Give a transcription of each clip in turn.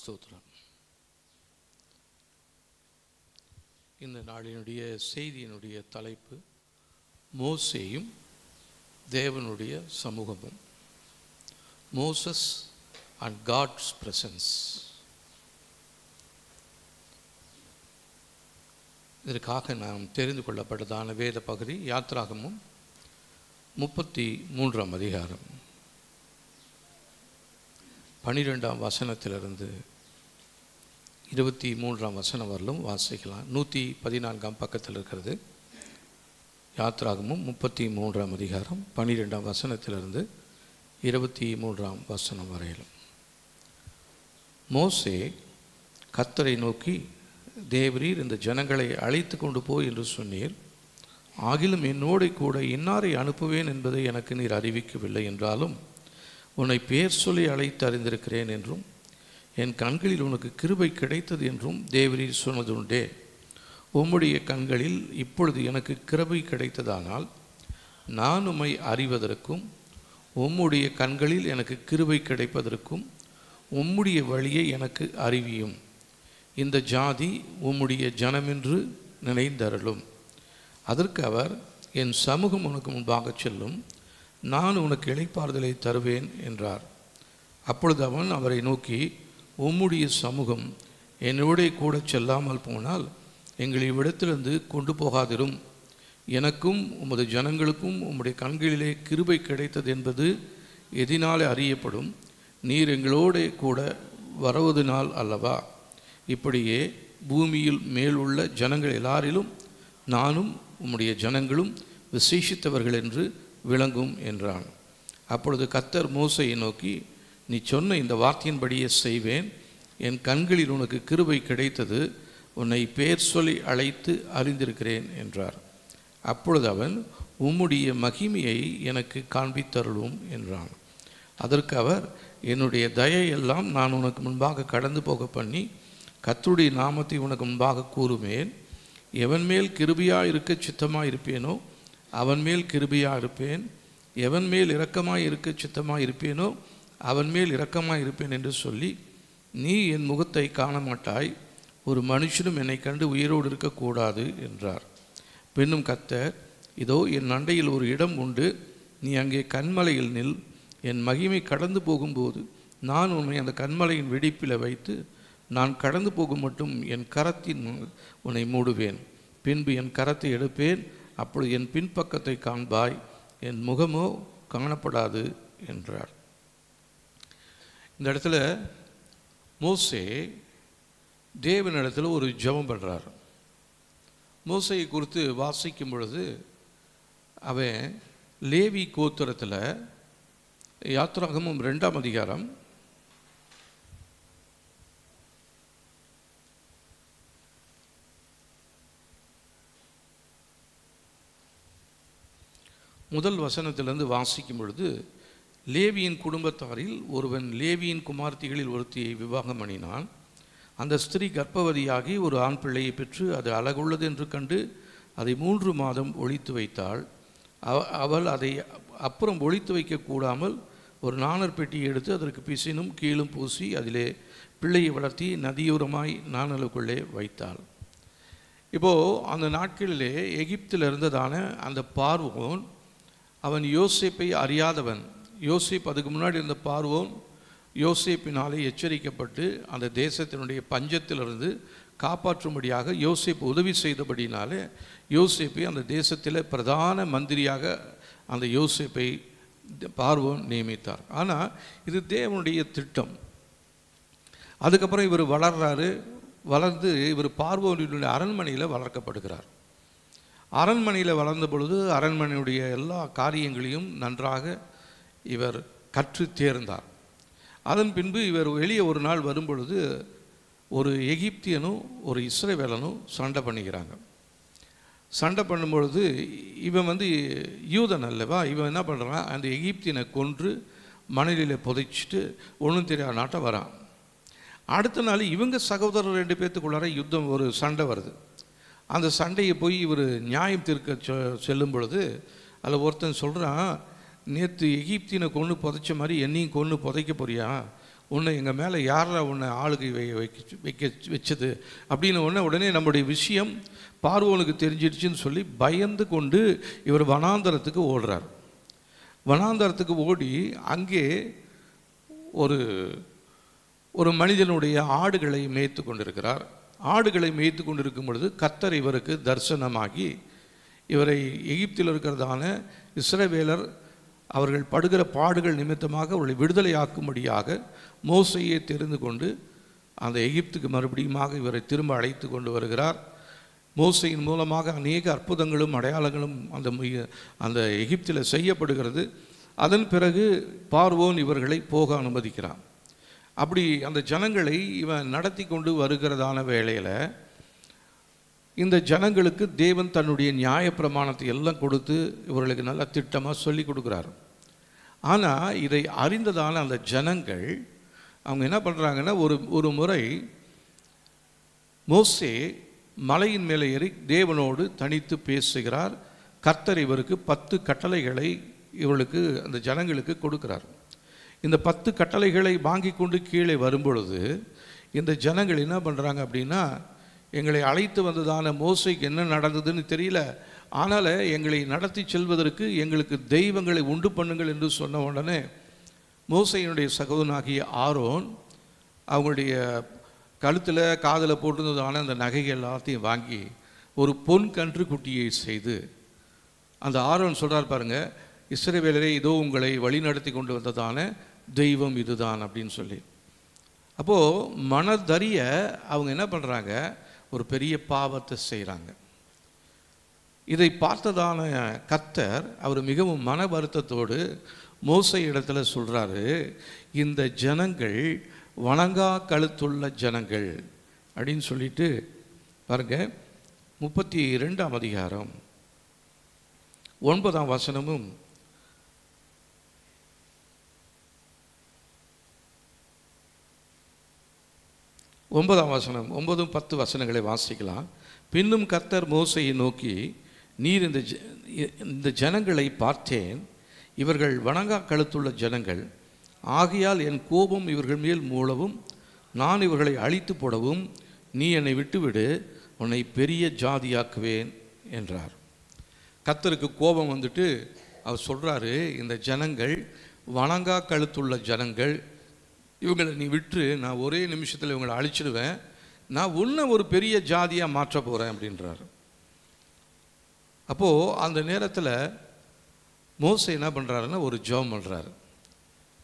ஸ்தோத்திரம். இந்த நாளினுடைய செய்தியினுடைய தலைப்பு மோசேயும் தேவனுடைய சமூகமும். Moses and God's presence. இதற்காக நாம் தெரிந்து கொள்ளப்பட்டதான வேத பகுதி யாத்ராகமும் 33ஆம் அதிகாரம் 12ஆம் வசனத்திலிருந்து 23ஆம் வசனம் வரலும் வாசிக்கலாம். 114ஆம் பக்கத்தில் இருக்கிறது. யாத்ராகமும் 33ஆம் அதிகாரம் 12ஆம் வசனத்திலிருந்து 23ஆம் வசனம் வரையிலும். மோசே கர்த்தரை நோக்கி, தேவரீர் இந்த ஜனங்களை அழைத்து கொண்டு போய் என்று சொன்னீர், ஆகிலும் என்னோடு கூட இன்னாரை அனுப்புவேன் என்பதை எனக்கு நீர் அறிவிக்கவில்லை என்றாலும் உன்னை பேர் சொல்லி அழைத்து அறிந்திருக்கிறேன் என்றும் என் கண்களில் உனக்கு கிருபை கிடைத்தது என்றும் தேவரீர் சொன்னதுண்டே. உம்முடைய கண்களில் இப்பொழுது எனக்கு கிருபை கிடைத்ததானால் நான் உம்மை அறிவதற்கும் உம்முடைய கண்களில் எனக்கு கிருபை கிடைப்பதற்கும் உம்முடைய வழியை எனக்கு அறிவியும். இந்த ஜாதி உம்முடைய ஜனமென்று நினைந்தருளும். அதற்கு அவர், என் சமூகம் உனக்கு முன்பாக செல்லும், நான் உனக்கு இளைப்பாறுதலை தருவேன் என்றார். அப்பொழுது அவன் அவரை நோக்கி, உம்முடைய சமூகம் என்னோட கூட செல்லாமல் போனால் எங்களை இவ்விடத்திலிருந்து கொண்டு போகாதிரும். எனக்கும் உமது ஜனங்களுக்கும் உம்முடைய கண்களிலே கிருபை கிடைத்தது என்பது எதினாலே அறியப்படும்? நீர் எங்களோட கூட வருவதனால் அல்லவா? இப்படியே பூமியில் மேலுள்ள ஜனங்கள் எல்லாரிலும் நானும் உம்முடைய ஜனங்களும் விசேஷித்தவர்கள் என்று விளங்கும் என்றான். அப்பொழுது கர்த்தர் மோசேயை நோக்கி, நீ சொன்ன இந்த வார்த்தையின்படியே செய்வேன். என் கண்களில் உனக்கு கிருபை கிடைத்தது, உன்னை பேர் சொல்லி அழைத்து அறிந்திருக்கிறேன் என்றார். அப்பொழுது அவன், உம்முடைய மகிமையை எனக்கு காண்பித்தருளும் என்றான். அதற்கு அவர், என்னுடைய தயையெல்லாம் நான் உனக்கு முன்பாக கடந்து போக பண்ணி கர்த்தருடைய நாமத்தை உனக்கு முன்பாக கூறுவேன். எவன் மேல் கிருபையாக இருக்க சித்தமாக இருப்பேனோ அவன் மேல் கிருபையாக இருப்பேன், எவன் மேல் இரக்கமாக இருக்க சித்தமாக இருப்பேனோ அவன் மேல் இரக்கமாக இருப்பேன் என்று சொல்லி, நீ என் முகத்தை காண மாட்டாய், ஒரு மனுஷனும் என்னை கண்டு உயிரோடு இருக்கக்கூடாது என்றார். பின்னும் கர்த்தர், இதோ என் அண்டையில் ஒரு இடம் உண்டு, நீ அங்கே கன்மலையில் நில். என் மகிமை கடந்து போகும்போது நான் உன்னை அந்த கன்மலையின் வெடிப்பில் வைத்து நான் கடந்து போகும் மட்டும் என் கரத்தின் உன்னை மூடுவேன். பின்பு என் கரத்தை எடுப்பேன், அப்பொழுது என் பின்பக்கத்தை காண்பாய், என் முகமோ காணப்படாது என்றார். இந்த இடத்துல மோசே தேவனிடத்தில் ஒரு ஜெபம் பண்ணுறார். மோசையை குறித்து வாசிக்கும் பொழுது அவன் லேவி கோத்திரத்தில் யாத்ராகமும் 2ஆம் அதிகாரம் 1 வசனத்திலிருந்து வாசிக்கும் பொழுது, லேவியின் குடும்பத்தாரில் ஒருவன் லேவியின் குமார்த்திகளில் ஒருத்தியை விவாகம் பண்ணினான். அந்த ஸ்திரீ கர்ப்பவதியாகி ஒரு ஆண் பிள்ளையை பெற்று அது அழகுள்ளது என்று கண்டு அதை 3 மாதம் ஒளித்து வைத்தாள். அவள் அதை அப்புறம் ஒளித்து வைக்கக்கூடாமல் ஒரு நாணர் பெட்டியை எடுத்து அதற்கு பிசினும் கீழும் பூசி அதிலே பிள்ளையை வளர்த்தி நதியோரமாய் நாணலுக்குள்ளே வைத்தாள். இப்போது அந்த நாட்களிலே எகிப்தில் இருந்ததான அந்த பார்வோன், அவன் யோசேப்பை அறியாதவன். யோசேப் அதுக்கு முன்னாடி இருந்த பார்வோன் யோசேப்பினாலே எச்சரிக்கப்பட்டு அந்த தேசத்தினுடைய பஞ்சத்திலிருந்து காப்பாற்றும்படியாக யோசேப் உதவி செய்தபடினாலே யோசேப்பை அந்த தேசத்தில் பிரதான மந்திரியாக அந்த யோசேப்பை பார்வோன் நியமித்தார். ஆனால் இது தேவனுடைய திட்டம். அதுக்கப்புறம் இவர் வளர்றாரு. வளர்ந்து இவர் பார்வோனுடைய அரண்மனையில் வளர்க்கப்படுகிறார். அரண்மனையில் வளர்ந்த பொழுது அரண்மனையுடைய எல்லா காரியங்களையும் நன்றாக இவர் கற்று தேர்ந்தார். அதன் பின்பு இவர் வெளியே ஒரு நாள் வரும்பொழுது ஒரு எகிப்தியனும் ஒரு இஸ்ரவேலனும் சண்டை பண்ணிக்கிறாங்க. சண்டை பண்ணும்பொழுது இவன் யூதன் அல்லவா, இவன் என்ன பண்ணுறான், அந்த எகிப்தியனை கொன்று மணலில் புதைச்சிட்டு ஒன்றும் தெரியாத நாட்டை வரான். அடுத்த நாள் இவங்க சகோதரர் 2 பேர்த்துக்குள்ளார யுத்தம், ஒரு சண்டை வருது. அந்த சண்டையை போய் இவர் நியாயம் தீர்க்க செல்லும் பொழுது அதில் ஒருத்தன் சொல்கிறான், நேற்று எகிப்தினை கொன்று புதைச்ச மாதிரி என்னையும் கொன்று புதைக்க போறியா, உன்னை எங்கள் மேலே யாரா உன்னை ஆளுகை வச்சது அப்படின்னு உடனே நம்முடைய விஷயம் பார்வோனுக்கு தெரிஞ்சிடுச்சுன்னு சொல்லி பயந்து கொண்டு இவர் வனாந்தரத்துக்கு ஓடுறார். வனாந்தரத்துக்கு ஓடி அங்கே ஒரு மனிதனுடைய ஆடுகளை மேய்த்து கொண்டிருக்கிறார். ஆடுகளை மேய்த்து கொண்டிருக்கும் பொழுது கர்த்தர் இவருக்கு தரிசனமாகி இவரை எகிப்தில் இருக்கிறதான இஸ்ரவேலர் அவர்கள் படுகிற பாடுகள் நிமித்தமாக அவர்களை விடுதலையாக்கும்படியாக மோசையை தெரிந்து கொண்டு அந்த எகிப்துக்கு மறுபடியுமாக இவரை திரும்ப அழைத்து கொண்டு வருகிறார். மோசையின் மூலமாக அநேக அற்புதங்களும் அடையாளங்களும் அந்த எகிப்தில் செய்யப்படுகிறது. அதன் பிறகு பார்வோன் இவர்களை போக அனுமதிக்கிறான். அப்படி அந்த ஜனங்களை இவன் நடத்தி கொண்டு வருகிறதான வேளையில் இந்த ஜனங்களுக்கு தேவன் தன்னுடைய நியாயப்பிரமாணத்தை எல்லாம் கொடுத்து இவர்களுக்கு நல்ல திட்டமாக சொல்லி கொடுக்குறாரு. ஆனால் இதை அறிந்ததான அந்த ஜனங்கள் அவங்க என்ன பண்ணுறாங்கன்னா, ஒரு முறை மோசே மலையின் மேலே ஏறி தேவனோடு தனித்து பேசுகிறார். கர்த்தர் இவருக்கு 10 கட்டளைகளை இவர்களுக்கு அந்த ஜனங்களுக்கு கொடுக்கிறார். இந்த 10 கட்டளைகளை வாங்கி கொண்டு கீழே வரும்பொழுது இந்த ஜனங்கள் என்ன பண்ணுறாங்க அப்படின்னா, எங்களை அழைத்து வந்ததான மோசைக்கு என்ன நடந்ததுன்னு தெரியல, ஆனால் எங்களை நடத்தி செல்வதற்கு எங்களுக்கு தெய்வங்களை உண்டு பண்ணுங்கள் என்று சொன்ன உடனே மோசையினுடைய சகோதரனாகிய ஆரோன் அவங்களுடைய கழுத்தில் காதில் போட்டிருந்ததான அந்த நகைகள் எல்லாத்தையும் வாங்கி ஒரு பொன் கன்று குட்டியை செய்து அந்த ஆரோன் சொல்கிறார் பாருங்க, இஸ்ரவேலரே இதோ உங்களை வழி நடத்தி கொண்டு வந்ததான தெய்வம் இதுதான் அப்படின்னு சொல்லி. அப்போது மனதறிய அவங்க என்ன பண்ணுறாங்க, ஒரு பெரிய பாவத்தை செய்கிறாங்க. இதை பார்த்ததான கர்த்தர் அவர் மிகவும் மன வருத்தத்தோடு மோசை இடத்துல சொல்கிறாரு, இந்த ஜனங்கள் வணங்கா கழுத்துள்ள ஜனங்கள் அப்படின்னு சொல்லிட்டு பாருங்க. 32ஆம் அதிகாரம் 9ஆம் வசனமும் 9ஆம் வசனம் 9-10 வசனங்களை வாசிக்கலாம். பின்னும் கர்த்தர் மோசையை நோக்கி, நீர் இந்த ஜனங்களை பார்த்தேன், இவர்கள் வணங்கா கழுத்துள்ள ஜனங்கள், ஆகையால் என் கோபம் இவர்கள் மேல் மூளவும் நான் இவர்களை அழித்து போடவும் நீ என்னை விட்டுவிடு, உன்னை பெரிய ஜாதியாக்குவேன் என்றார். கர்த்தருக்கு கோபம் வந்துட்டு அவர் சொல்கிறாரு, இந்த ஜனங்கள் வணங்கா கழுத்துள்ள ஜனங்கள், இவங்களை நீ விட்டு நான் ஒரே நிமிஷத்தில் இவங்களை அழிச்சிடுவேன், நான் உன்னை ஒரு பெரிய ஜாதியாக மாற்ற போகிறேன் அப்படின்றார். அப்போது அந்த நேரத்தில் மோசே என்ன பண்ணுறாருன்னா ஒரு ஜெபம் பண்ணுறாரு.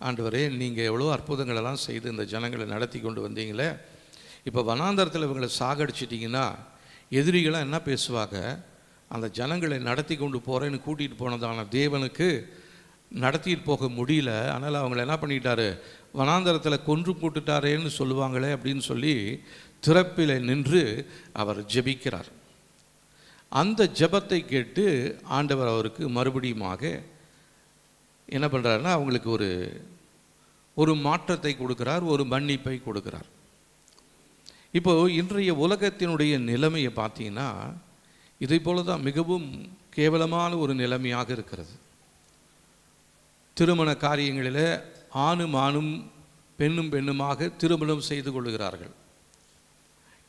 ஆண்டவரே, நீங்கள் எவ்வளோ அற்புதங்களெல்லாம் செய்து இந்த ஜனங்களை நடத்தி கொண்டு வந்தீங்களே, இப்போ வனாந்தரத்தில் இவங்களை சாகடிச்சிட்டிங்கன்னா எதிரிகளாக என்ன பேசுவாங்க, அந்த ஜனங்களை நடத்தி கொண்டு போகிறேன்னு கூட்டிகிட்டு போனதான தேவனுக்கு நடத்திட்டு போக முடியல, அதனால் அவங்கள என்ன பண்ணிட்டாரு, வனாந்தரத்தில் கொன்று போட்டுட்டாரேன்னு சொல்லுவாங்களே அப்படின்னு சொல்லி திறப்பில் நின்று அவர் ஜெபிக்கிறார். அந்த ஜெபத்தை கேட்டு ஆண்டவர் அவருக்கு மறுபடியுமாக என்ன பண்ணுறாருன்னா அவங்களுக்கு ஒரு மாற்றத்தை கொடுக்குறார், ஒரு மன்னிப்பை கொடுக்குறார். இப்போது இன்றைய உலகத்தினுடைய நிலைமையை பார்த்தீங்கன்னா இதை போல தான் மிகவும் கேவலமான ஒரு நிலைமையாக இருக்கிறது. திருமண காரியங்களில் ஆணும் ஆணும் பெண்ணும் பெண்ணுமாக திருமணம் செய்து கொள்கிறார்கள்.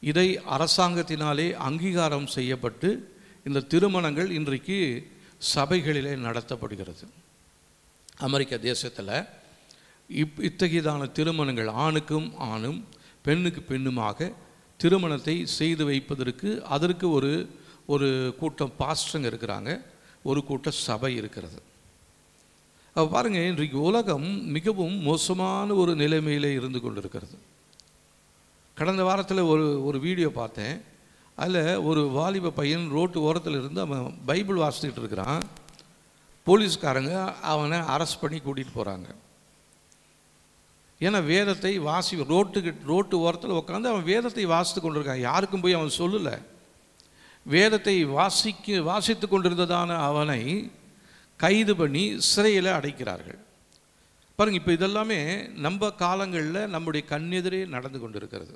இதை அரசாங்கத்தினாலே அங்கீகாரம் செய்யப்பட்டு இந்த திருமணங்கள் இன்றைக்கு சபைகளிலே நடத்தப்படுகிறது. அமெரிக்க தேசத்தில் இத்தகையதான திருமணங்கள் ஆணுக்கும் ஆணும் பெண்ணுக்கு பெண்ணுமாக திருமணத்தை செய்து வைப்பதற்கு அதற்கு ஒரு கூட்டம் பாஸ்டருங்க இருக்கிறாங்க, ஒரு கூட்டம் சபை இருக்கிறது. அப்போ பாருங்கள், இன்றைக்கு உலகம் மிகவும் மோசமான ஒரு நிலைமையில் இருந்து கொண்டிருக்கிறது. கடந்த வாரத்தில் ஒரு வீடியோ பார்த்தேன். அதில் ஒரு வாலிப பையன் ரோட்டு ஓரத்தில் இருந்து அவன் பைபிள் வாசித்துட்டு இருக்கிறான். போலீஸ்காரங்க அவனை அரெஸ்ட் பண்ணி கூட்டிகிட்டு போகிறாங்க. ஏன்னா வேதத்தை ரோட்டு ஓரத்தில் உட்காந்து அவன் வேதத்தை வாசித்து கொண்டிருக்கான். யாருக்கும் போய் அவன் சொல்லலை. வேதத்தை வாசித்து கொண்டிருந்ததான அவனை கைது பண்ணி சிறையில் அடைக்கிறார்கள். பாருங்கள், இப்போ இதெல்லாமே நம்ம காலங்களில் நம்முடைய கண்ணெதிரே நடந்து கொண்டிருக்கிறது.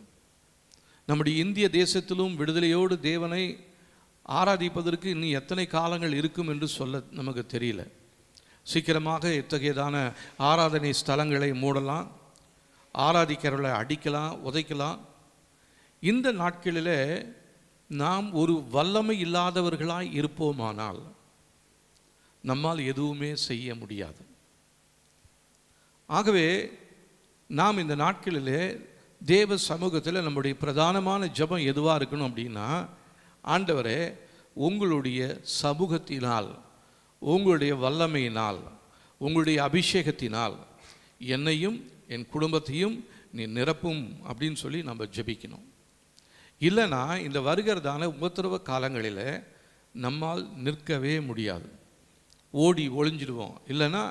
நம்முடைய இந்திய தேசத்திலும் விடுதலையோடு தேவனை ஆராதிப்பதற்கு இன்னும் எத்தனை காலங்கள் இருக்கும் என்று சொல்ல நமக்கு தெரியல. சீக்கிரமாக இத்தகையதான ஆராதனை ஸ்தலங்களை மூடலாம். ஆராதிக்கிறவர்களை அடிக்கலாம், உதைக்கலாம். இந்த நாட்களில் நாம் ஒரு வல்லமை இல்லாதவர்களாய் இருப்போமானால் நம்மால் எதுவுமே செய்ய முடியாது. ஆகவே நாம் இந்த நாட்களிலே தேவ சமூகத்தில் நம்முடைய பிரதானமான ஜெபம் எதுவாக இருக்கணும் அப்படின்னா, ஆண்டவரே, உங்களுடைய சமூகத்தினால், உங்களுடைய வல்லமையினால், உங்களுடைய அபிஷேகத்தினால் என்னையும் என் குடும்பத்தையும் நீ நிரப்பும் அப்படின்னு சொல்லி நம்ம ஜெபிக்கணும். இல்லைனா இந்த வருகிறதான உபத்திரவ காலங்களில் நம்மால் நிற்கவே முடியாது. ஓடி ஒளிஞ்சிடுவோம். இல்லைன்னா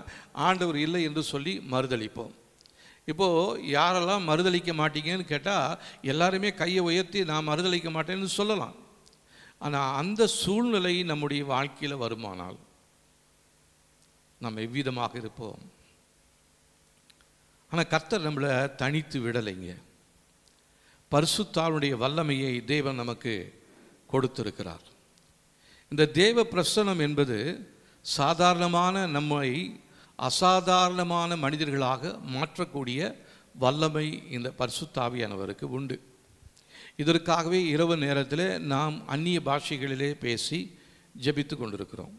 ஆண்டவர் இல்லை என்று சொல்லி மறுதளிப்போம். இப்போது யாரெல்லாம் மறுதளிக்க மாட்டீங்கன்னு கேட்டால் எல்லாருமே கையை உயர்த்தி நான் மறுதளிக்க மாட்டேன்னு சொல்லலாம். ஆனால் அந்த சூழ்நிலை நம்முடைய வாழ்க்கையில் வருமானால் நம்ம எவ்விதமாக இருப்போம்? ஆனால் கர்த்தர் நம்மளை தனித்து விடலைங்க. பரிசுத்தாவினுடைய வல்லமையை தேவன் நமக்கு கொடுத்திருக்கிறார். இந்த தேவ பிரசன்னம் என்பது சாதாரணமான நம்மை அசாதாரணமான மனிதர்களாக மாற்றக்கூடிய வல்லமை இந்த பரிசுத்தாவியானவருக்கு உண்டு. இதற்காகவே இரவு நேரத்தில் நாம் அந்நிய பாஷைகளிலே பேசி ஜெபித்து கொண்டிருக்கிறோம்.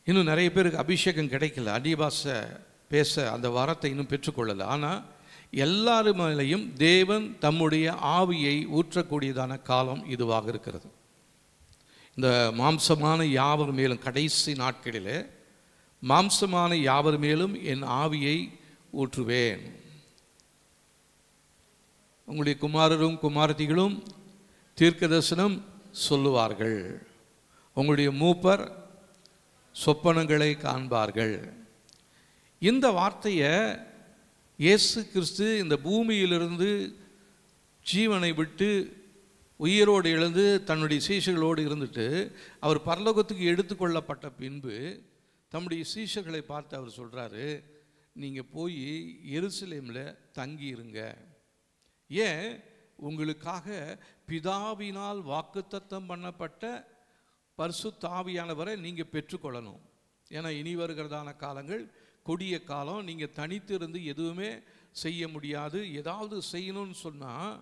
இன்னும் நிறைய பேருக்கு அபிஷேகம் கிடைக்கல, அந்நிய பாஷை பேச அந்த வரத்தை இன்னும் பெற்றுக்கொள்ளலை. ஆனால் எல்லாருமேலையும் தேவன் தம்முடைய ஆவியை ஊற்றக்கூடியதான காலம் இதுவாக இருக்கிறது. இந்த மாம்சமான யாவர் மேலும் கடைசி நாட்களிலே மாம்சமான யாவர் மேலும் என் ஆவியை ஊற்றுவேன். உங்களுடைய குமாரரும் குமாரத்திகளும் தீர்க்க தரிசனம் சொல்லுவார்கள். உங்களுடைய மூப்பர் சொப்பனங்களை காண்பார்கள். இந்த வார்த்தையை இயேசு கிறிஸ்து இந்த பூமியிலிருந்து ஜீவனை விட்டு உயிரோடு எழுந்து தன்னுடைய சீஷர்களோடு இருந்துட்டு அவர் பரலோகத்துக்கு எடுத்துக்கொள்ளப்பட்ட பின்பு தம்முடைய சீஷர்களை பார்த்து அவர் சொல்கிறாரு, நீங்கள் போய் எருசலேமில் தங்கியிருங்க. ஏன்? உங்களுக்காக பிதாவினால் வாக்குத்தத்தம் பண்ணப்பட்ட பரிசுத்த ஆவியானவரை நீங்கள் பெற்றுக்கொள்ளணும். ஏன்னா இனி வருகிறதான காலங்கள் கொடிய காலம். நீங்கள் தனித்து இருந்து எதுவுமே செய்ய முடியாது. ஏதாவது செய்யணும்னு சொன்னால்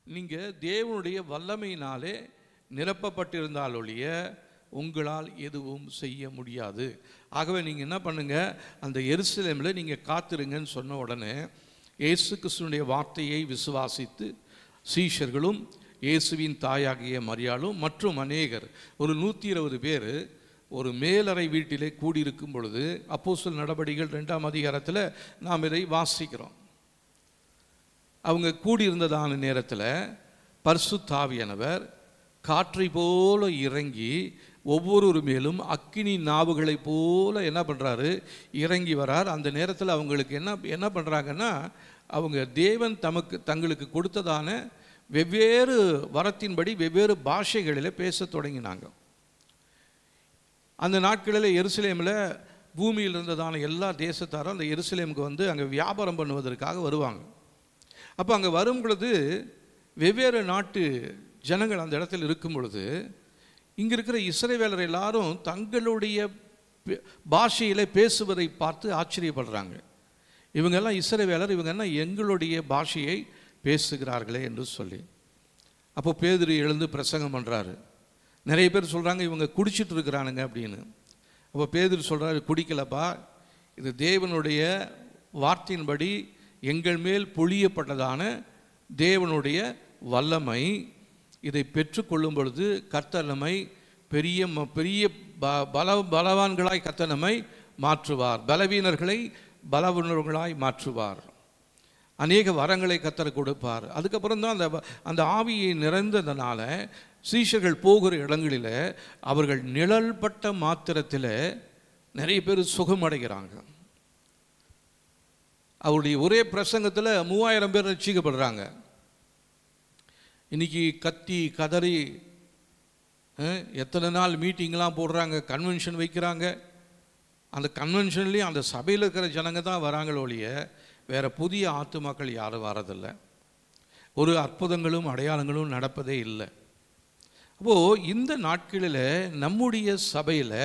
நீங்கள் தேவனுடைய வல்லமையினாலே நிரப்பப்பட்டிருந்தாலொழிய உங்களால் எதுவும் செய்ய முடியாது. ஆகவே நீங்கள் என்ன பண்ணுங்கள், அந்த எருசலேமில் நீங்கள் காத்திருங்கன்னு சொன்ன உடனே இயேசு கிறிஸ்துவினுடைய வார்த்தையை விசுவாசித்து சீஷர்களும் இயேசுவின் தாயாகிய மரியாளும் மற்றும் அநேகர் ஒரு 120 பேர் ஒரு மேலறை வீட்டிலே கூடியிருக்கும் பொழுது அப்போஸ்தலர் நடபடிகள் 2ஆம் அதிகாரத்தில் நாம் இதை வாசிக்கிறோம். அவங்க கூடியிருந்ததான நேரத்தில் பரிசுத்த ஆவியானவர் காற்றை போல இறங்கி ஒவ்வொரு மேலும் அக்கினி நாவுகளை போல என்ன பண்ணுறாரு, இறங்கி வரார். அந்த நேரத்தில் அவங்களுக்கு என்ன பண்ணுறாங்கன்னா, அவங்க தேவன் தங்களுக்கு கொடுத்ததான வெவ்வேறு வரத்தின்படி வெவ்வேறு பாஷைகளில் பேச தொடங்கினாங்க. அந்த நாட்களில் எருசலேமில் பூமியில் இருந்ததான எல்லா தேசத்தாரும் அந்த எருசலேமுக்கு வந்து அங்கே வியாபாரம் பண்ணுவதற்காக வருவாங்க. அப்போ அங்கே வரும் பொழுது வெவ்வேறு நாட்டு ஜனங்கள் அந்த இடத்துல இருக்கும் பொழுது இங்கே இருக்கிற இஸ்ரவேலர் எல்லாரும் தங்களுடைய பாஷையில் பேசுவதை பார்த்து ஆச்சரியப்படுறாங்க. இவங்கெல்லாம் இஸ்ரவேலர், இவங்க என்ன எங்களுடைய பாஷையை பேசுகிறார்களே என்று சொல்லி. அப்போ பேதுரு எழுந்து பிரசங்கம் பண்ணுறாரு. நிறைய பேர் சொல்கிறாங்க இவங்க குடிச்சிட்டு இருக்கிறானுங்க அப்படின்னு. அப்போ பேதுரு சொல்கிறாரு, குடிக்கலப்பா, இது தேவனுடைய வார்த்தையின்படி எங்கள் மேல் பொழியப்பட்டதான தேவனுடைய வல்லமை. இதை பெற்றுக்கொள்ளும் பொழுது கர்த்தர் நம்மை பெரிய பெரிய பலவான்களாய் கர்த்தர் நம்மை மாற்றுவார், பலவீனர்களை பலவீனர்களாய் மாற்றுவார், அநேக வரங்களை கர்த்தர் கொடுப்பார். அதுக்கப்புறம் தான் அந்த ஆவியை நிறைந்ததுனால சீஷர்கள் போகிற இடங்களில் அவர்கள் நிழல் பட்ட மாத்திரத்தில் நிறைய பேர் சுகமடைகிறாங்க. அவருடைய ஒரே பிரசங்கத்தில் 3000 பேர் ரட்சிக்கப்படுறாங்க. இன்றைக்கி கத்தி கதறி எத்தனை நாள் மீட்டிங்லாம் போடுறாங்க, கன்வென்ஷன் வைக்கிறாங்க. அந்த கன்வென்ஷன்லேயும் அந்த சபையில் இருக்கிற ஜனங்க தான் வராங்களோ ஒழிய வேறு புதிய ஆத்துமாக்கள் யாரும் வரதில்லை. ஒரு அற்புதங்களும் அடையாளங்களும் நடப்பதே இல்லை. அப்போது இந்த நாட்களில் நம்முடைய சபையில்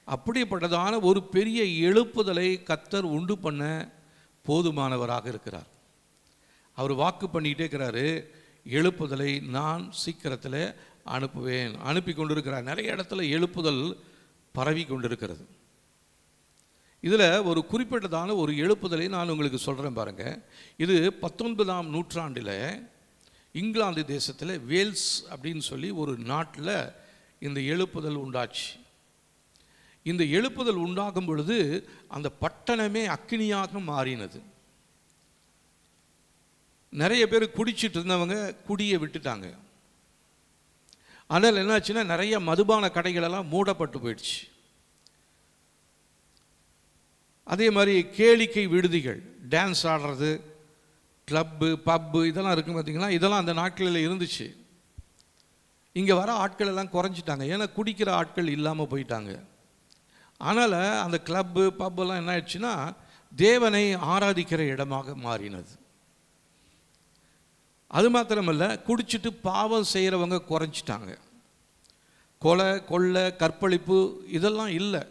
அப்படிப்பட்டதான ஒரு பெரிய எழுப்புதலை கர்த்தர் உண்டு பண்ண போதுமானவராக இருக்கிறார். அவர் வாக்கு பண்ணிக்கிட்டே இருக்கிறாரு, எழுப்புதலை நான் சீக்கிரத்தில் அனுப்புவேன். அனுப்பி கொண்டிருக்கிறார். நிறைய இடத்துல எழுப்புதல் பரவி கொண்டிருக்கிறது. இதில் ஒரு குறிப்பிட்டதான ஒரு எழுப்புதலை நான் உங்களுக்கு சொல்கிறேன் பாருங்கள். இது 19ஆம் நூற்றாண்டில் இங்கிலாந்து தேசத்தில் வேல்ஸ் அப்படின்னு சொல்லி ஒரு நாட்டில் இந்த எழுப்புதல் உண்டாச்சு. இந்த எழுப்புதல் உண்டாகும் பொழுது அந்த பட்டணமே அக்கினியாக மாறினது. நிறைய பேர் குடிச்சிட்டு இருந்தவங்க குடியை விட்டுட்டாங்க. ஆனால் என்னாச்சுன்னா நிறைய மதுபான கடைகளெல்லாம் மூடப்பட்டு போயிடுச்சு. அதே மாதிரி கேளிக்கை விடுதிகள், டான்ஸ் ஆடுறது, கிளப்பு, பப்பு இதெல்லாம் இருக்கும் பார்த்தீங்களா, இதெல்லாம் அந்த நாட்களில் இருந்துச்சு. இங்கே வர ஆட்கள் எல்லாம் குறைஞ்சிட்டாங்க. ஏன்னா குடிக்கிற ஆட்கள் இல்லாமல் போயிட்டாங்க. ஆனால் அந்த கிளப்பு பப்பெல்லாம் என்ன ஆயிடுச்சுன்னா தேவனை ஆராதிக்கிற இடமாக மாறினது. அது மாத்திரமல்ல, குடிச்சிட்டு பாவம் செய்கிறவங்க குறைஞ்சிட்டாங்க. கொலை, கொள்ளை, கற்பழிப்பு இதெல்லாம் இல்லை.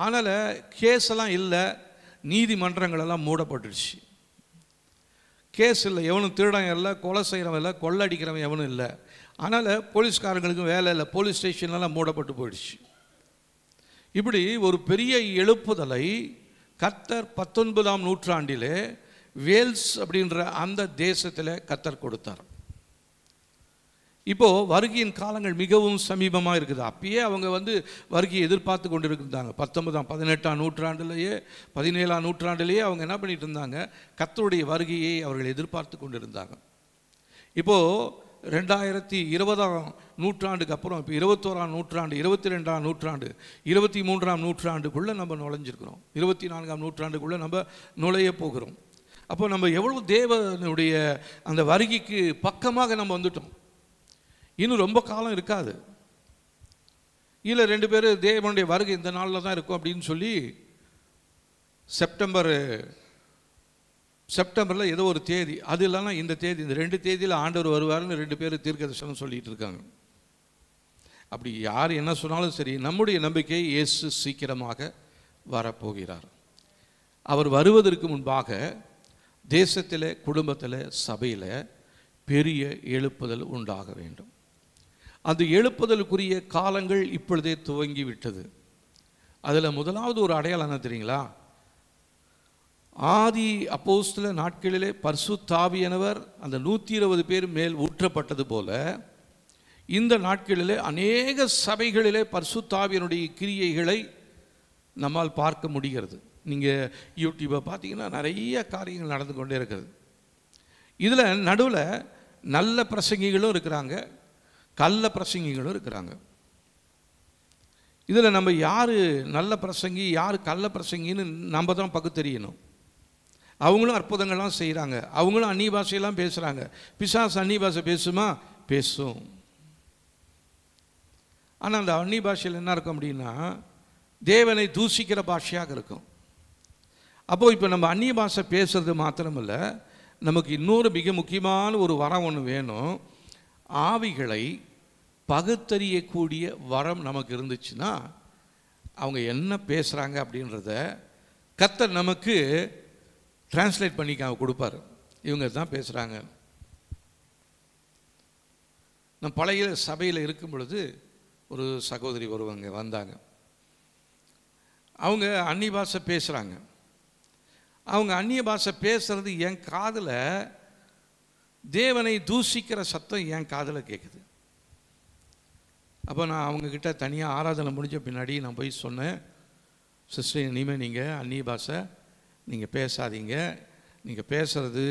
ஆனால் கேஸெல்லாம் இல்லை. நீதிமன்றங்களெல்லாம் மூடப்பட்டுடுச்சு. கேஸ் இல்லை, எவனும் திருடன் இல்லை, கொலை செய்கிறவன் இல்லை, கொள்ளடிக்கிறவன் எவனும் இல்லை. ஆனால் போலீஸ்காரங்களுக்கும் வேலை இல்லை, போலீஸ் ஸ்டேஷன்லாம் மூடப்பட்டு போயிடுச்சு. இப்படி ஒரு பெரிய எழுப்புதலை கர்த்தர் 19ஆம் நூற்றாண்டிலே வேல்ஸ் அப்படின்ற அந்த தேசத்தில் கர்த்தர் கொடுத்தார். இப்போது வருகையின் காலங்கள் மிகவும் சமீபமாக இருக்குது. அப்பயே அவங்க வருகையை எதிர்பார்த்து கொண்டு இருந்தாங்க. 18ஆம் நூற்றாண்டிலேயே 17ஆம் நூற்றாண்டிலேயே அவங்க என்ன பண்ணிட்டு இருந்தாங்க, கர்த்தருடைய வருகையை அவர்கள் எதிர்பார்த்து கொண்டு இருந்தாங்க. இப்போது 2020ஆம் நூற்றாண்டுக்கு அப்புறம் இப்போ 21ஆம் நூற்றாண்டு, 22ஆம் நூற்றாண்டு, 23ஆம் நூற்றாண்டுக்குள்ளே நம்ம நுழைஞ்சிருக்கிறோம். 24ஆம் நூற்றாண்டுக்குள்ளே நம்ம நுழைய போகிறோம். அப்போ நம்ம எவ்வளோ தேவனுடைய அந்த வருகைக்கு பக்கமாக நம்ம வந்துட்டோம். இன்னும் ரொம்ப காலம் இருக்காது. இல்லை 2 பேர் தேவனுடைய வருகை இந்த நாளில் தான் இருக்கும் அப்படின்னு சொல்லி செப்டம்பரில் ஏதோ ஒரு தேதி, அது இல்லைன்னா இந்த தேதி, இந்த 2 தேதியில் ஆண்டவர் வருவார்னு 2 பேர் தீர்க்கதரிசனம் சொல்லிட்டு இருக்காங்க. அப்படி யார் என்ன சொன்னாலும் சரி, நம்முடைய நம்பிக்கை இயேசு சீக்கிரமாக வரப்போகிறார். அவர் வருவதற்கு முன்பாக தேசத்தில், குடும்பத்தில், சபையில் பெரிய எழுப்புதல் உண்டாக வேண்டும். அந்த எழுப்புதலுக்குரிய காலங்கள் இப்பொழுதே துவங்கிவிட்டது. அதில் முதலாவது ஒரு அடையாளம் என்ன தெரியுங்களா? ஆதி அப்போஸ்தல நாட்களிலே பரிசுத்த ஆவியானவர் அந்த 120 பேர் மேல் ஊற்றப்பட்டது போல இந்த நாட்களிலே அநேக சபைகளிலே பரிசுத்த ஆவியினுடைய கிரியைகளை நம்மால் பார்க்க முடிகிறது. நீங்கள் யூடியூப்பை பார்த்தீங்கன்னா நிறைய காரியங்கள் நடந்து கொண்டே இருக்கிறது. இதில் நடுவில் நல்ல பிரசங்கிகளும் இருக்கிறாங்க, கள்ள பிரசங்கிகளும் இருக்கிறாங்க. இதில் நம்ம யார் நல்ல பிரசங்கி, யார் கள்ள பிரசங்கின்னு நம்ம தான் பகுத்தறியணும். அவங்களும் அற்புதங்கள்லாம் செய்கிறாங்க, அவங்களும் அந்நிய பாஷையெல்லாம் பேசுகிறாங்க. பிசாசு அந்நிய பாஷை பேசுமா? பேசும். ஆனால் அந்த அந்நிய பாஷையில் என்ன இருக்கும் அப்படின்னா தேவனை தூஷிக்கிற பாஷையாக இருக்கும். அப்போது இப்போ நம்ம அந்நிய பாஷை பேசுறது மாத்திரமில்ல, நமக்கு இன்னொரு மிக முக்கியமான ஒரு வரம் ஒன்று வேணும். ஆவிகளை பகுத்தறியக்கூடிய வரம் நமக்கு இருந்துச்சுன்னா அவங்க என்ன பேசுகிறாங்க அப்படின்றத கர்த்தர் நமக்கு டிரான்ஸ்லேட் பண்ணி கொடுப்பார். இவங்க தான் பேசுகிறாங்க. நான் பழைய சபையில் இருக்கும் பொழுது ஒரு சகோதரி வந்தாங்க. அவங்க அந்நிய பாஷை பேசுகிறாங்க. அவங்க அந்நிய பாஷை பேசுகிறது என் காதில் தேவனை தூஷிக்கிற சத்தம் என் காதில் கேட்குது. அப்போ நான் அவங்கக்கிட்ட தனியாக ஆராதனை முடிஞ்ச பின்னாடி நான் போய் சொன்னேன், சிஸ்டர் இனிமேல் நீங்கள் அந்நிய பாஷை நீங்கள் பேசாதீங்க, நீங்கள் பேசுகிறது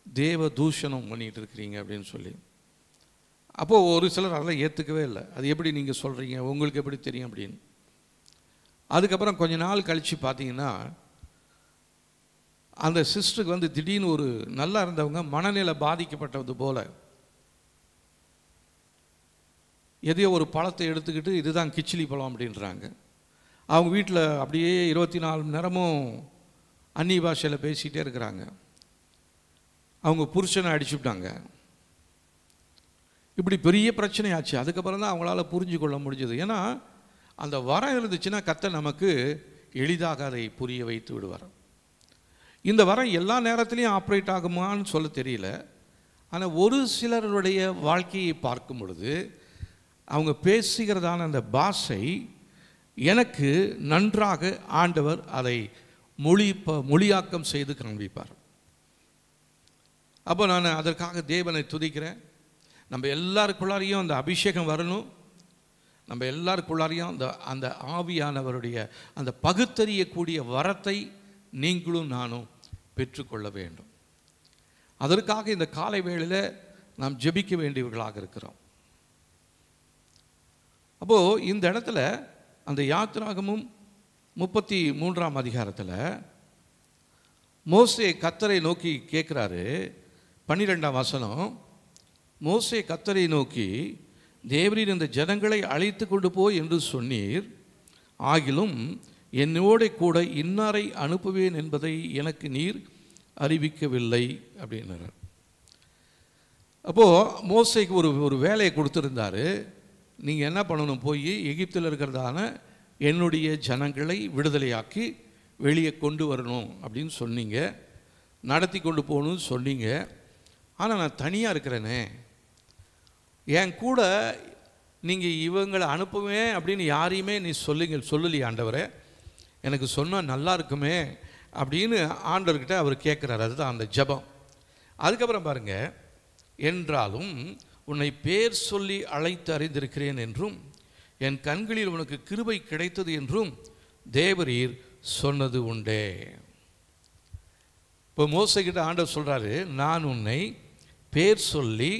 தேவ தூஷணம் பண்ணிகிட்டு இருக்கிறீங்க அப்படின்னு சொல்லி. அப்போது ஒரு சிலர் அதெல்லாம் ஏற்றுக்கவே இல்லை. அது எப்படி நீங்கள் சொல்கிறீங்க, உங்களுக்கு எப்படி தெரியும் அப்படின்னு. அதுக்கப்புறம் கொஞ்ச நாள் கழித்து பார்த்தீங்கன்னா அந்த சிஸ்டருக்கு திடீர்னு ஒரு நல்லா இருந்தவங்க மனநிலை பாதிக்கப்பட்டது போல் எதையோ ஒரு பழத்தை எடுத்துக்கிட்டு இதுதான் கிச்சிலி பழம் அப்படின்றாங்க. அவங்க வீட்டில் அப்படியே 24 மணி நேரமும் அந்நிய பாஷையில் பேசிகிட்டே இருக்கிறாங்க. அவங்க புருஷனை அடிச்சுவிட்டாங்க. இப்படி பெரிய பிரச்சனை ஆச்சு. அதுக்கப்புறம் தான் அவங்களால புரிஞ்சு கொள்ள முடிஞ்சது. ஏன்னா அந்த வரம் இருந்துச்சுன்னா கர்த்தர் நமக்கு எளிதாக அதை புரிய வைத்து விடுவார். இந்த வரம் எல்லா நேரத்துலையும் ஆப்ரேட் ஆகுமான்னு சொல்ல தெரியல. ஆனால் ஒரு சிலருடைய வாழ்க்கையை பார்க்கும் பொழுது அவங்க பேசுகிறதான அந்த பாஷை எனக்கு நன்றாக ஆண்டவர் அதை மொழியாக்கம் செய்து காண்பிப்பார். அப்போ நான் அதற்காக தேவனை துதிக்கிறேன். நம்ம எல்லாருக்குள்ளாரையும் அந்த அபிஷேகம் வரணும். நம்ம எல்லாருக்குள்ளாரையும் அந்த ஆவியானவருடைய அந்த பகுத்தறியக்கூடிய வரத்தை நீங்களும் நானும் பெற்றுக்கொள்ள வேண்டும். அதற்காக இந்த காலை வேளையில் நாம் ஜெபிக்க வேண்டியவர்களாக இருக்கிறோம். அப்போது இந்த இடத்துல அந்த யாத்திராகமும் 33ஆம் அதிகாரத்தில் மோசே கர்த்தரை நோக்கி கேட்குறாரு. 12ஆம் வசனம், மோசே கர்த்தரை நோக்கி, தேவரீர் இந்த ஜனங்களை அழைத்து கொண்டு போய் என்று சொன்னீர், ஆகிலும் என்னோட கூட இன்னாரை அனுப்புவேன் என்பதை எனக்கு நீர் அறிவிக்கவில்லை அப்படின்னார். அப்போது மோசேக்கு ஒரு வேலையை கொடுத்துருந்தார். நீங்கள் என்ன பண்ணணும், போய் எகிப்தில் இருக்கிறதான என்னுடைய ஜனங்களை விடுதலையாக்கி வெளியே கொண்டு வரணும் அப்படின்னு சொன்னீங்க, நடத்தி கொண்டு போகணும்னு சொன்னீங்க. ஆனால் நான் தனியாக இருக்கிறேனே, என் கூட நீங்கள் இவங்களை அனுப்புவேன் அப்படின்னு யாரையுமே நீ சொல்லலையே ஆண்டவரே, எனக்கு சொன்னால் நல்லா இருக்குமே அப்படின்னு ஆண்டவர்கிட்ட அவர் கேட்குறாரு. அதுதான் அந்த ஜெபம். அதுக்கப்புறம் பாருங்கள், என்றாலும் உன்னை பேர் சொல்லி அழைத்து அறிந்திருக்கிறேன் என்றும் என் கண்களில் உனக்கு கிருபை கிடைத்தது என்றும் தேவரீர் சொன்னது உண்டே. இப்போ மோசேகிட்ட ஆண்டவர் சொல்கிறாரு, நான் உன்னை பேர் சொல்லி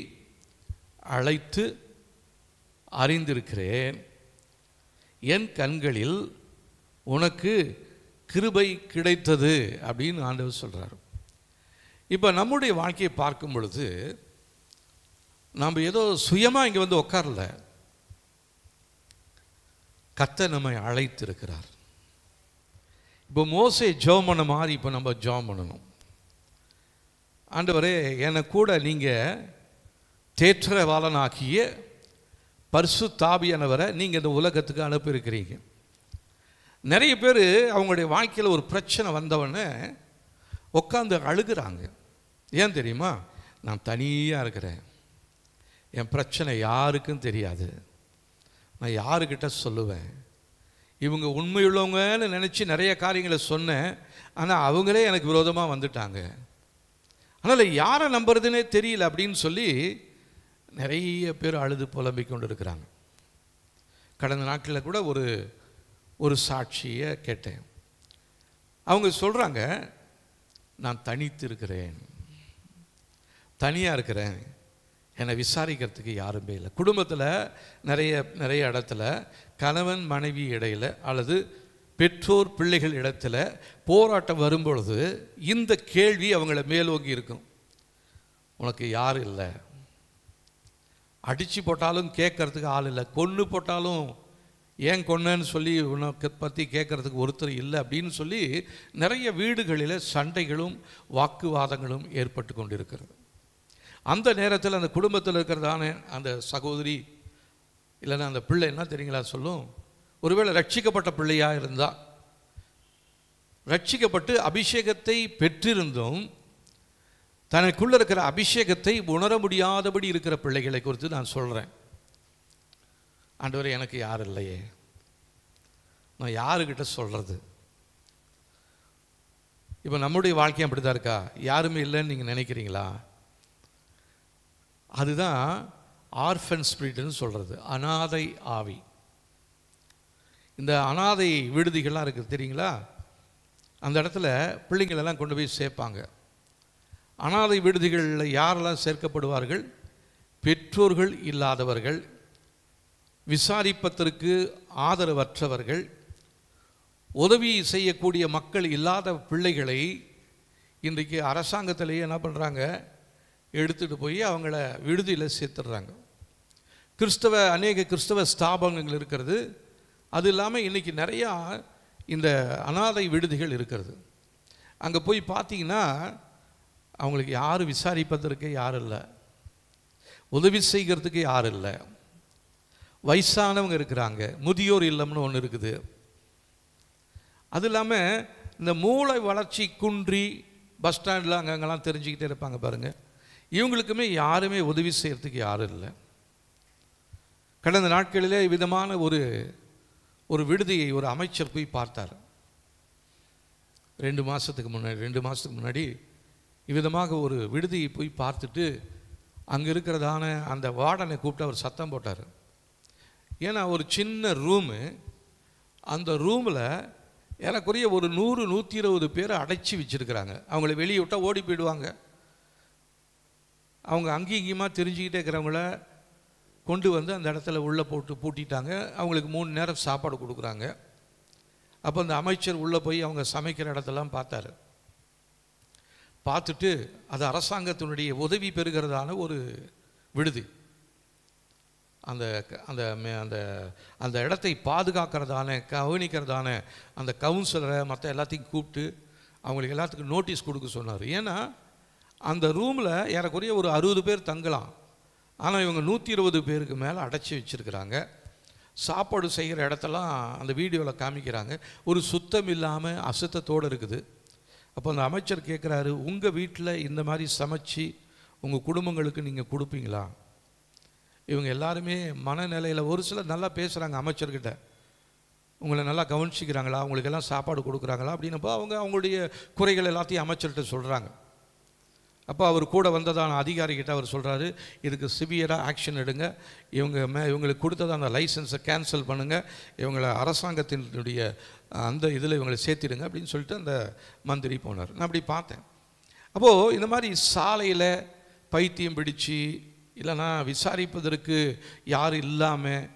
அழைத்து அறிந்திருக்கிறேன், என் கண்களில் உனக்கு கிருபை கிடைத்தது அப்படின்னு ஆண்டவர் சொல்கிறார். இப்போ நம்முடைய வாழ்க்கையை பார்க்கும் பொழுது நாம் ஏதோ சுயமாக இங்கே வந்து உட்காரல, கர்த்தர் நம்மை அழைத்திருக்கிறார். இப்போ மோசே ஜெபம் பண்ண மாதிரி இப்போ நம்ம ஜெபம் பண்ணணும். ஆண்டவரே, என்னை கூட நீங்கள் தேற்றவாளனாக்கிய பரிசுத்த ஆவியானவரை நீங்கள் இந்த உலகத்துக்கு அனுப்பியிருக்கிறீங்க. நிறைய பேர் அவங்களுடைய வாழ்க்கையில் ஒரு பிரச்சனை வந்தவொடனே உட்காந்து அழுகிறாங்க. ஏன் தெரியுமா? நான் தனியாக இருக்கிறேன், என் பிரச்சனை யாருக்கும் தெரியாது, நான் யாருக்கிட்ட சொல்லுவேன், இவங்க உண்மையுள்ளவங்கன்னு நினச்சி நிறைய காரியங்களை சொன்னேன், ஆனால் அவங்களே எனக்கு விரோதமாக வந்துட்டாங்க, அதனால் யாரை நம்புறதுனே தெரியல அப்படின்னு சொல்லி நிறைய பேர் அழுது புலம்பிக் கொண்டு இருக்கிறாங்க. கடந்த நாட்களில் கூட ஒரு சாட்சியை கேட்டேன். அவங்க சொல்கிறாங்க, நான் தனித்து இருக்கிறேன், தனியாக இருக்கிறேன், என்னை விசாரிக்கிறதுக்கு யாருமே இல்லை. குடும்பத்தில் நிறைய இடத்துல கணவன் மனைவி இடையில் அல்லது பெற்றோர் பிள்ளைகள் இடத்துல போராட்டம் வரும்பொழுது இந்த கேள்வி அவங்கள மேலோங்கி இருக்கும், உனக்கு யார் இல்லை, அடித்து போட்டாலும் கேட்கறதுக்கு ஆள் இல்லை, கொன்று போட்டாலும் ஏன் கொன்னன்னு சொல்லி உனக்கு பற்றி கேட்கறதுக்கு ஒருத்தர் இல்லை அப்படின்னு சொல்லி நிறைய வீடுகளில் சண்டைகளும் வாக்குவாதங்களும் ஏற்பட்டு கொண்டிருக்கிறது. அந்த நேரத்தில் அந்த குடும்பத்தில் இருக்கிறதான அந்த சகோதரி இல்லைன்னா அந்த பிள்ளை என்ன தெரியுங்களா சொல்லும், ஒருவேளை ரட்சிக்கப்பட்ட பிள்ளையாக இருந்தால், ரட்சிக்கப்பட்டு அபிஷேகத்தை பெற்றிருந்தும் தனக்குள்ளே இருக்கிற அபிஷேகத்தை உணர முடியாதபடி இருக்கிற பிள்ளைகளை குறித்து நான் சொல்கிறேன். ஆண்டவரே, எனக்கு யார் இல்லையே, நான் யாருக்கிட்ட சொல்கிறது? இப்போ நம்முடைய வாழ்க்கை அப்படி தான் இருக்கா? யாருமே இல்லைன்னு நீங்கள் நினைக்கிறீங்களா? அதுதான் ஆர்ஃபன் ஸ்பிரிட்னு சொல்கிறது, அனாதை ஆவி. இந்த அனாதை விடுதிகள்லாம் இருக்குது தெரியுங்களா? அந்த இடத்துல பிள்ளைங்களெல்லாம் கொண்டு போய் சேர்ப்பாங்க. அனாதை விடுதிகளில் யாரெல்லாம் சேர்க்கப்படுவார்கள்? பெற்றோர்கள் இல்லாதவர்கள், விசாரிப்பதற்கு ஆதரவற்றவர்கள், உதவி செய்யக்கூடிய மக்கள் இல்லாத பிள்ளைகளை இன்றைக்கு அரசாங்கத்திலேயே என்ன பண்ணுறாங்க, எடுத்துகிட்டு போய் அவங்கள விடுதியில் சேர்த்துடுறாங்க. அநேக கிறிஸ்தவ ஸ்தாபனங்கள் இருக்கிறது. அது இல்லாமல் இன்றைக்கி நிறையா இந்த அனாதை விடுதிகள் இருக்கிறது. அங்கே போய் பார்த்தீங்கன்னா அவங்களுக்கு யாரும் விசாரிப்பதற்கு யாரும் இல்லை, உதவி செய்கிறதுக்கு யாரும் இல்லை. வயசானவங்க இருக்கிறாங்க, முதியோர் இல்லம்னு ஒன்று இருக்குது. அது இல்லாமல் இந்த மூளை வளர்ச்சி குன்றி பஸ் ஸ்டாண்டில் அங்கங்கெல்லாம் தெரிஞ்சுக்கிட்டே இருப்பாங்க பாருங்கள். இவங்களுக்குமே யாருமே உதவி செய்கிறதுக்கு யாரும் இல்லை. கடந்த நாட்களிலே விதமான ஒரு விடுதியை ஒரு அமைச்சர் போய் பார்த்தார். 2 மாதத்துக்கு முன்னாடி இவ்விதமாக ஒரு விடுதியை போய் பார்த்துட்டு அங்கே இருக்கிறதான அந்த வார்டனை கூப்பிட்டு அவர் சத்தம் போட்டார். ஏன்னா ஒரு சின்ன ரூமு, அந்த ரூமில் ஏறக்குறைய ஒரு 100-120 பேரை அடைச்சி வச்சுருக்கிறாங்க. அவங்கள வெளியே விட்டால் ஓடி போயிடுவாங்க. அவங்க அங்கேயும் இங்கேயுமா தெரிஞ்சுக்கிட்டே இருக்கிறவங்கள கொண்டு வந்து அந்த இடத்துல உள்ளே போட்டு பூட்டிட்டாங்க. அவங்களுக்கு 3 நேரம் சாப்பாடு கொடுக்குறாங்க. அப்போ அந்த அமைச்சர் உள்ளே போய் அவங்க சமைக்கிற இடத்தெல்லாம் பார்த்தாரு. பார்த்துட்டு அது அரசாங்கத்தினுடைய உதவி பெறுகிறதான ஒரு விடுதி. அந்த அந்த அந்த அந்த இடத்தை பாதுகாக்கிறதான கவனிக்கிறதான அந்த கவுன்சிலரை மற்ற எல்லாத்தையும் கூப்பிட்டு அவங்களுக்கு எல்லாத்துக்கும் நோட்டீஸ் கொடுக்க சொன்னார். ஏன்னா அந்த ரூமில் ஏறக்குறைய ஒரு 60 பேர் தங்கலாம். ஆனால் இவங்க 120 பேருக்கு மேலே அடைச்சி வச்சுருக்கிறாங்க. சாப்பாடு செய்கிற இடத்தெல்லாம் அந்த வீடியோவில் காமிக்கிறாங்க. ஒரு சுத்தம் இல்லாமல் அசுத்தத்தோடு இருக்குது. அப்போ அந்த அமைச்சர் கேட்குறாரு, உங்கள் வீட்டில் இந்த மாதிரி சமைச்சு உங்கள் குடும்பங்களுக்கு நீங்கள் கொடுப்பீங்களா? இவங்க எல்லாருமே மனநிலையில் ஒரு சிலர் நல்லா பேசுகிறாங்க அமைச்சர்கிட்ட, உங்களை நல்லா கவனிச்சிக்கிறாங்களா, அவங்களுக்கெல்லாம் சாப்பாடு கொடுக்குறாங்களா அப்படின்னப்போ அவங்களுடைய குறைகள் எல்லாத்தையும் அமைச்சர்கிட்ட சொல்கிறாங்க. அப்போ அவர் கூட வந்ததான அதிகாரிகிட்ட அவர் சொல்கிறாரு, இதுக்கு சிவியராக ஆக்ஷன் எடுங்க, இவங்களுக்கு கொடுத்ததான லைசன்ஸை கேன்சல் பண்ணுங்கள், இவங்களை அரசாங்கத்தினுடைய அந்த இதில் இவங்களை சேர்த்திடுங்க அப்படின்னு சொல்லிட்டு அந்த மந்திரி போனார். நான் அப்படி பார்த்தேன். அப்போது இந்த மாதிரி சாலையில் பைத்தியம் பிடிச்சி இல்லைனா விசாரிப்பதற்கு யாரும் இல்லாமல்,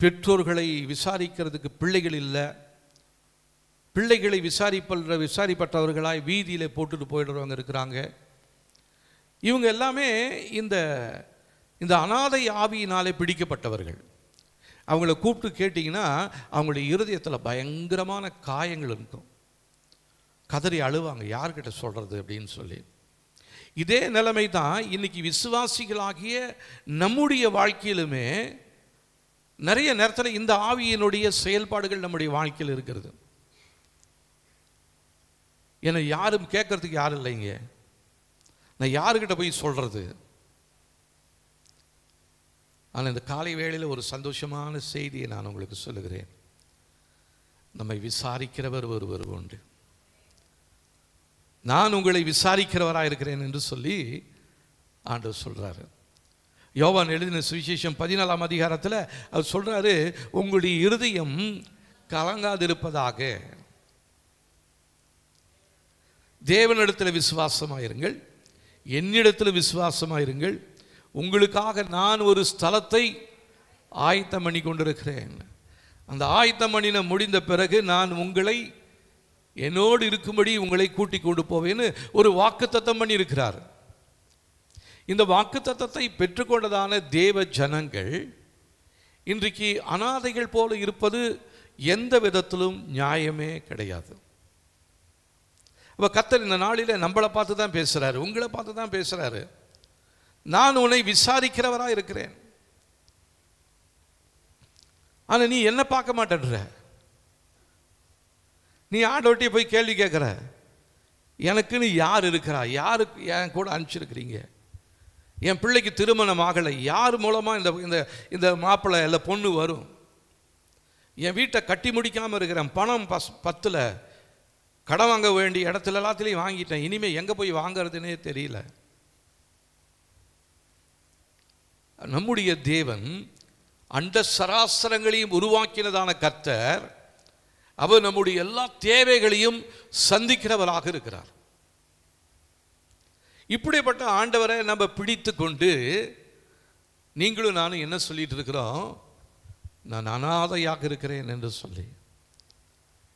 பெற்றோர்களை விசாரிக்கிறதுக்கு பிள்ளைகள் இல்லை, பிள்ளைகளை விசாரிப்பட்டவர்களாய் வீதியில் போட்டுட்டு போயிடுறவங்க இருக்கிறாங்க. இவங்க எல்லாமே இந்த அனாதை ஆவியினாலே பிடிக்கப்பட்டவர்கள். அவங்கள கூப்பிட்டு கேட்டிங்கன்னா அவங்களுடைய இருதயத்தில் பயங்கரமான காயங்கள் இருக்கும். கதறி அழுவாங்க, யார்கிட்ட சொல்கிறது அப்படின்னு சொல்லி. இதே நிலைமை தான் இன்னைக்கு விசுவாசிகளாகிய நம்முடைய வாழ்க்கையிலுமே நிறைய நேரத்தில் இந்த ஆவியினுடைய செயல்பாடுகள் நம்முடைய வாழ்க்கையில் இருக்கிறது. என்னை யாரும் கேட்கறதுக்கு யாரும் இல்லைங்க, நான் யாருக்கிட்ட போய் சொல்கிறது? ஆனால் இந்த காலை வேளையில் ஒரு சந்தோஷமான செய்தியை நான் உங்களுக்கு சொல்லுகிறேன். நம்மை விசாரிக்கிறவர் ஒருவர் உண்டு. நான் உங்களை விசாரிக்கிறவராக இருக்கிறேன் என்று சொல்லி ஆண்டவர் சொல்கிறாரு. யோவான் எழுதின சுவிசேஷம் 14ஆம் அதிகாரத்தில் அவர் சொல்கிறாரு, உங்களுடைய இருதயம் கலங்காதிருப்பதாக, தேவனிடத்தில் விசுவாசமாயிருங்கள், என்னிடத்தில் விசுவாசமாயிருங்கள், உங்களுக்காக நான் ஒரு ஸ்தலத்தை ஆயத்தம் பண்ணி கொண்டிருக்கிறேன். அந்த ஆயத்தம் பண்ணின முடிந்த பிறகு நான் உங்களை என்னோடு இருக்கும்படி உங்களை கூட்டிக் கொண்டு போவேன்னு ஒரு வாக்குத்தத்தம் பண்ணி இருக்கிறார். இந்த வாக்குத்தத்தத்தை பெற்றுக்கொண்டதான தேவ ஜனங்கள் இன்றைக்கு அனாதைகள் போல இருப்பது எந்த விதத்திலும் நியாயமே கிடையாது. அப்போ கர்த்தர் இந்த நாளில் நம்மளை பார்த்து தான் பேசுகிறாரு, உங்களை பார்த்து தான் பேசுகிறாரு. நான் உன்னை விசாரிக்கிறவராக இருக்கிறேன், ஆனால் நீ என்ன பார்க்க மாட்டேன்ற. நீ ஆண்டவர்கிட்ட போய் கேள்வி கேட்குற, எனக்குன்னு யார் இருக்கிறா, யாருக்கு என் கூட அனுப்பிச்சிருக்கிறீங்க, என் பிள்ளைக்கு திருமணம் ஆகலை, யார் மூலமாக இந்த மாப்பிள்ளை இல்லை பொண்ணு வரும், என் வீட்டை கட்டி முடிக்காமல் இருக்கிறேன், பணம் பத்தில், கடன் வாங்க வேண்டிய இடத்துல எல்லாத்துலேயும் வாங்கிட்டேன், இனிமேல் எங்கே போய் வாங்கிறதுனே தெரியல. நம்முடைய தேவன் அண்ட சராசரங்களையும் உருவாக்கினதான கர்த்தர், அவர் நம்முடைய எல்லா தேவைகளையும் சந்திக்கிறவராக இருக்கிறார். இப்படிப்பட்ட ஆண்டவரை நம்ம பிடித்து கொண்டு நீங்களும் நானும் என்ன சொல்லிட்டு இருக்கிறோம், நான் அனாதையாக இருக்கிறேன் என்று சொல்லி.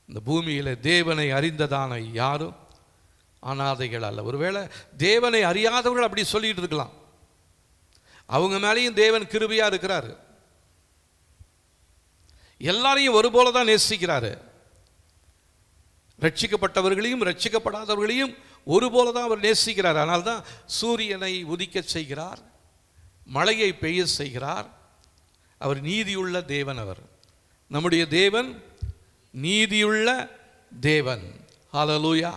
இந்த பூமியில் தேவனை அறிந்ததான யாரும் அனாதைகள் அல்ல. ஒருவேளை தேவனை அறியாதவர்கள் அப்படி சொல்லிட்டு இருக்கலாம், அவங்க மேலேயும் தேவன் கிருபையா இருக்கிறாரு, எல்லாரையும் ஒரு போல தான் நேசிக்கிறாரு. ரட்சிக்கப்பட்டவர்களையும் ரட்சிக்கப்படாதவர்களையும் ஒரு போல தான் அவர் நேசிக்கிறார். ஆனால் தான் சூரியனை உதிக்க செய்கிறார், மழையை பெய்ய செய்கிறார். அவர் நீதியுள்ள தேவன். அவர் நம்முடைய தேவன் நீதியுள்ள தேவன். ஹல்லேலூயா.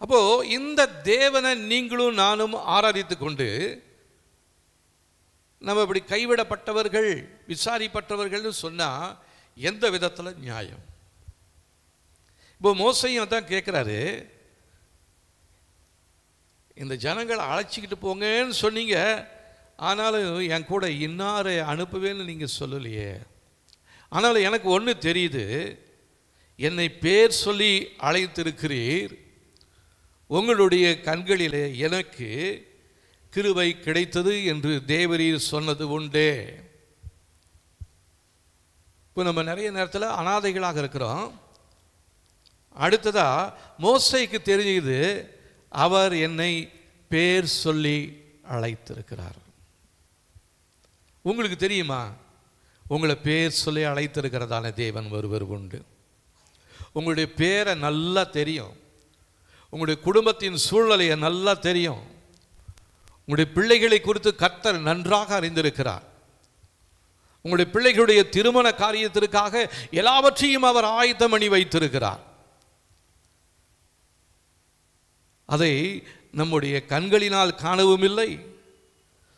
அப்போ இந்த தேவனை நீங்களும் நானும் ஆராதித்து கொண்டு நம்ம இப்படி கைவிடப்பட்டவர்கள் விசாரிப்பட்டவர்கள் சொன்னா எந்த விதத்தில் நியாயம்? இப்போ மோசையும் தான் கேட்குறாரு, இந்த ஜனங்களை அழைச்சிக்கிட்டு போங்கன்னு சொன்னீங்க, ஆனாலும் என் கூட இன்னாரை அனுப்புவேன்னு நீங்கள் சொல்லலையே. ஆனாலும் எனக்கு ஒன்று தெரியுது, என்னை பேர் சொல்லி அழைத்திருக்கிறீர், உங்களுடைய கண்களிலே எனக்கு கிருபை கிடைத்தது என்று தேவரீர் சொன்னது உண்டே. இப்போ நம்ம நிறைய நேரத்தில் அனாதைகளாக இருக்கிறோம். அடுத்ததா மோசைக்கு தெரிஞ்சது, அவர் என்னை பேர் சொல்லி அழைத்திருக்கிறார். உங்களுக்கு தெரியுமா, உங்களை பேர் சொல்லி அழைத்திருக்கிறதான தேவன் ஒருவர் உண்டு. உங்களுடைய பேரை நல்லா தெரியும், உங்களுடைய குடும்பத்தின் சூழ்நிலையை நல்லா தெரியும், உங்களுடைய பிள்ளைகளை குறித்து கர்த்தர் நன்றாக அறிந்திருக்கிறார். உங்களுடைய பிள்ளைகளுடைய திருமண காரியத்திற்காக எல்லாவற்றையும் அவர் ஆயத்தம் பண்ணி வைத்திருக்கிறார். அதை நம்முடைய கண்களினால் காணவும் இல்லை,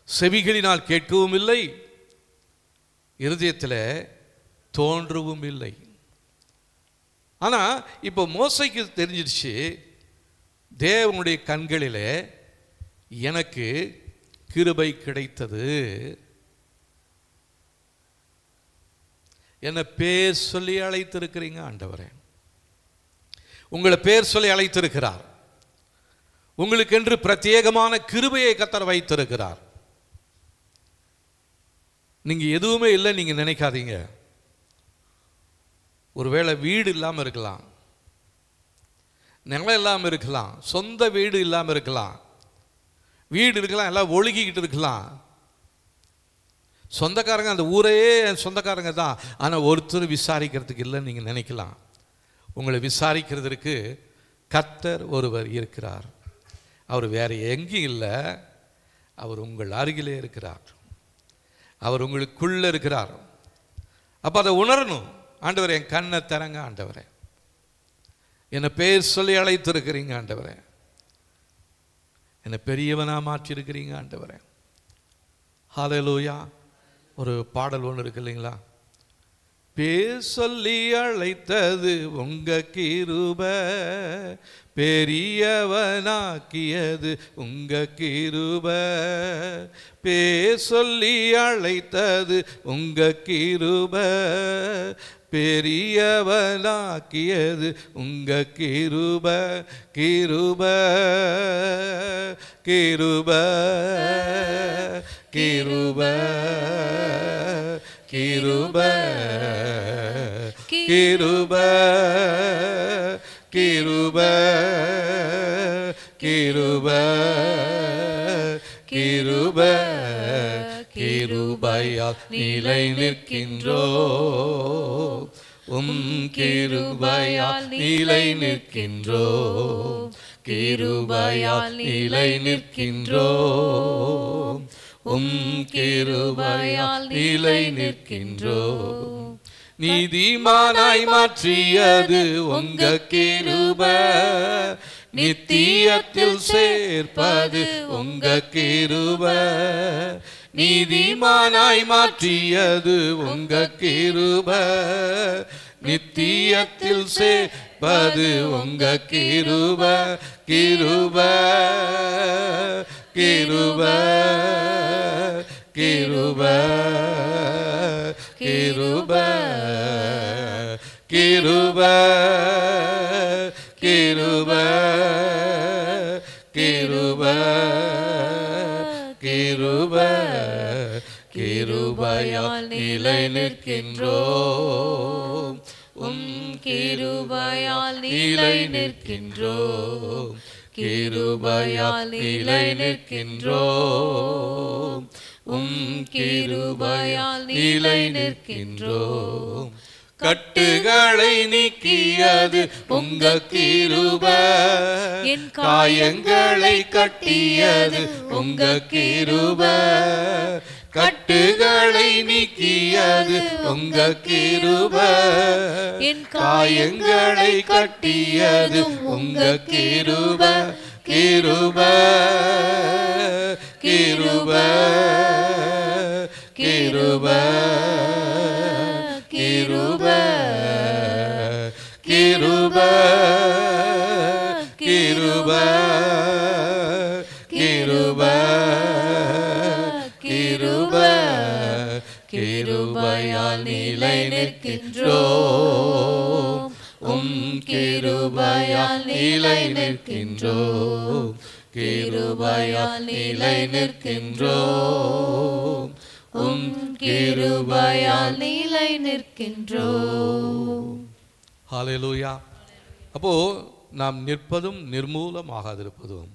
செவிகளினால் கேட்கவும் இல்லை, இருதயத்தில் தோன்றவும் இல்லை. ஆனால் இப்போ மோசைக்கு தெரிஞ்சிடுச்சு, தேவனுடைய கண்களிலே எனக்கு கிருபை கிடைத்தது, என்ன பேர் சொல்லி அழைத்திருக்கிறீங்க ஆண்டவரே, உங்களை பேர் சொல்லி அழைத்திருக்கிறார், உங்களுக்கென்று பிரத்யேகமான கிருபையை கர்த்தர் வைத்திருக்கிறார். நீங்க எதுவுமே இல்லை நீங்க நினைக்காதீங்க. ஒருவேளை வீடு இல்லாமல் இருக்கலாம், நிலம் இல்லாமல் இருக்கலாம், சொந்த வீடு இல்லாமல் இருக்கலாம், வீடு இருக்கலாம், எல்லாம் ஒழுகிக்கிட்டு இருக்கலாம், சொந்தக்காரங்க அந்த ஊரே சொந்தக்காரங்க தான், ஆனால் ஒருத்தர் விசாரிக்கிறதுக்கு இல்லைன்னு நீங்கள் நினைக்கலாம். உங்களை விசாரிக்கிறதுக்கு கர்த்தர் ஒருவர் இருக்கிறார். அவர் வேறு எங்கேயும் இல்லை, அவர் உங்கள் அருகிலே இருக்கிறார், அவர் உங்களுக்குள்ளே இருக்கிறார். அப்போ அதை உணரணும். ஆண்டவரே, என் கண்ணை தரங்க ஆண்டவரே, என்னை பேர் சொல்லி அழைத்திருக்கிறீங்க ஆண்டவரே, என்னை பெரியவனாக மாற்றிருக்கிறீங்க ஆண்டவரே. ஹல்லேலூயா. ஒரு பாடல் ஒன்று இருக்கு இல்லைங்களா, பேர் சொல்லி அழைத்தது உங்க கிருபை, பெரியவனாக்கியது உங்க கிருபை, பேர் சொல்லி அழைத்தது உங்க கிருபை, பெரியவனாக்கியது உங்க கிருபை, கிருபை கிருபை கிருபை கிருபை கிருபை கிருபை கிருபை கிருபை கிருபையால் நிலை நிற்கின்றோம், கிருபையால் நிலை நிற்கின்றோம், கிருபையால் நிலை நிற்கின்றோம், கிருபையால் நிலை நிற்கின்றோம். நீதிமானாய் மாற்றியது உங்க கிருபை, நித்தியத்தில் சேர்ப்பது உங்க கிருபை, நீதிமானாய் மாற்றியது உங்க கிருபை, நித்தியத்தில் சேர்ப்பது உங்க கிருபை, கிருபை கிருபை கிருபை கிருபை கிருபை கிருபை கிருபை கிருபை கிருபையால் நிலை நிற்கின்றோம், கிருபையால் நிலை நிற்கின்றோம், கிருபையால் நிலை நிற்கின்றோம், கிருபையால் நிலை நிற்கின்றோம். கட்டுகளை நீக்கியது உங்க கிருபை, என் காயங்களை கட்டியது உங்க கிருபை, கட்டுகளை நீக்கியது உங்க கிருபை, என் காயங்களை கட்டியதும் உங்க கிருபை. கிருபை கிருபை கிருபை கிருபை கிருபை கிருபை கிருபை கிருபை கிருபையால் நிலை நிற்கின்றோம், கிருபையால் நிலை நிற்கின்றோம், கிருபையால் நிலை நிற்கின்றோம், கிருபையால் நிலை நிற்கின்றோம். ஹல்லேலூயா. அப்போ நாம் நிற்பதும் நிர்மூலமாகாதிருப்பதும்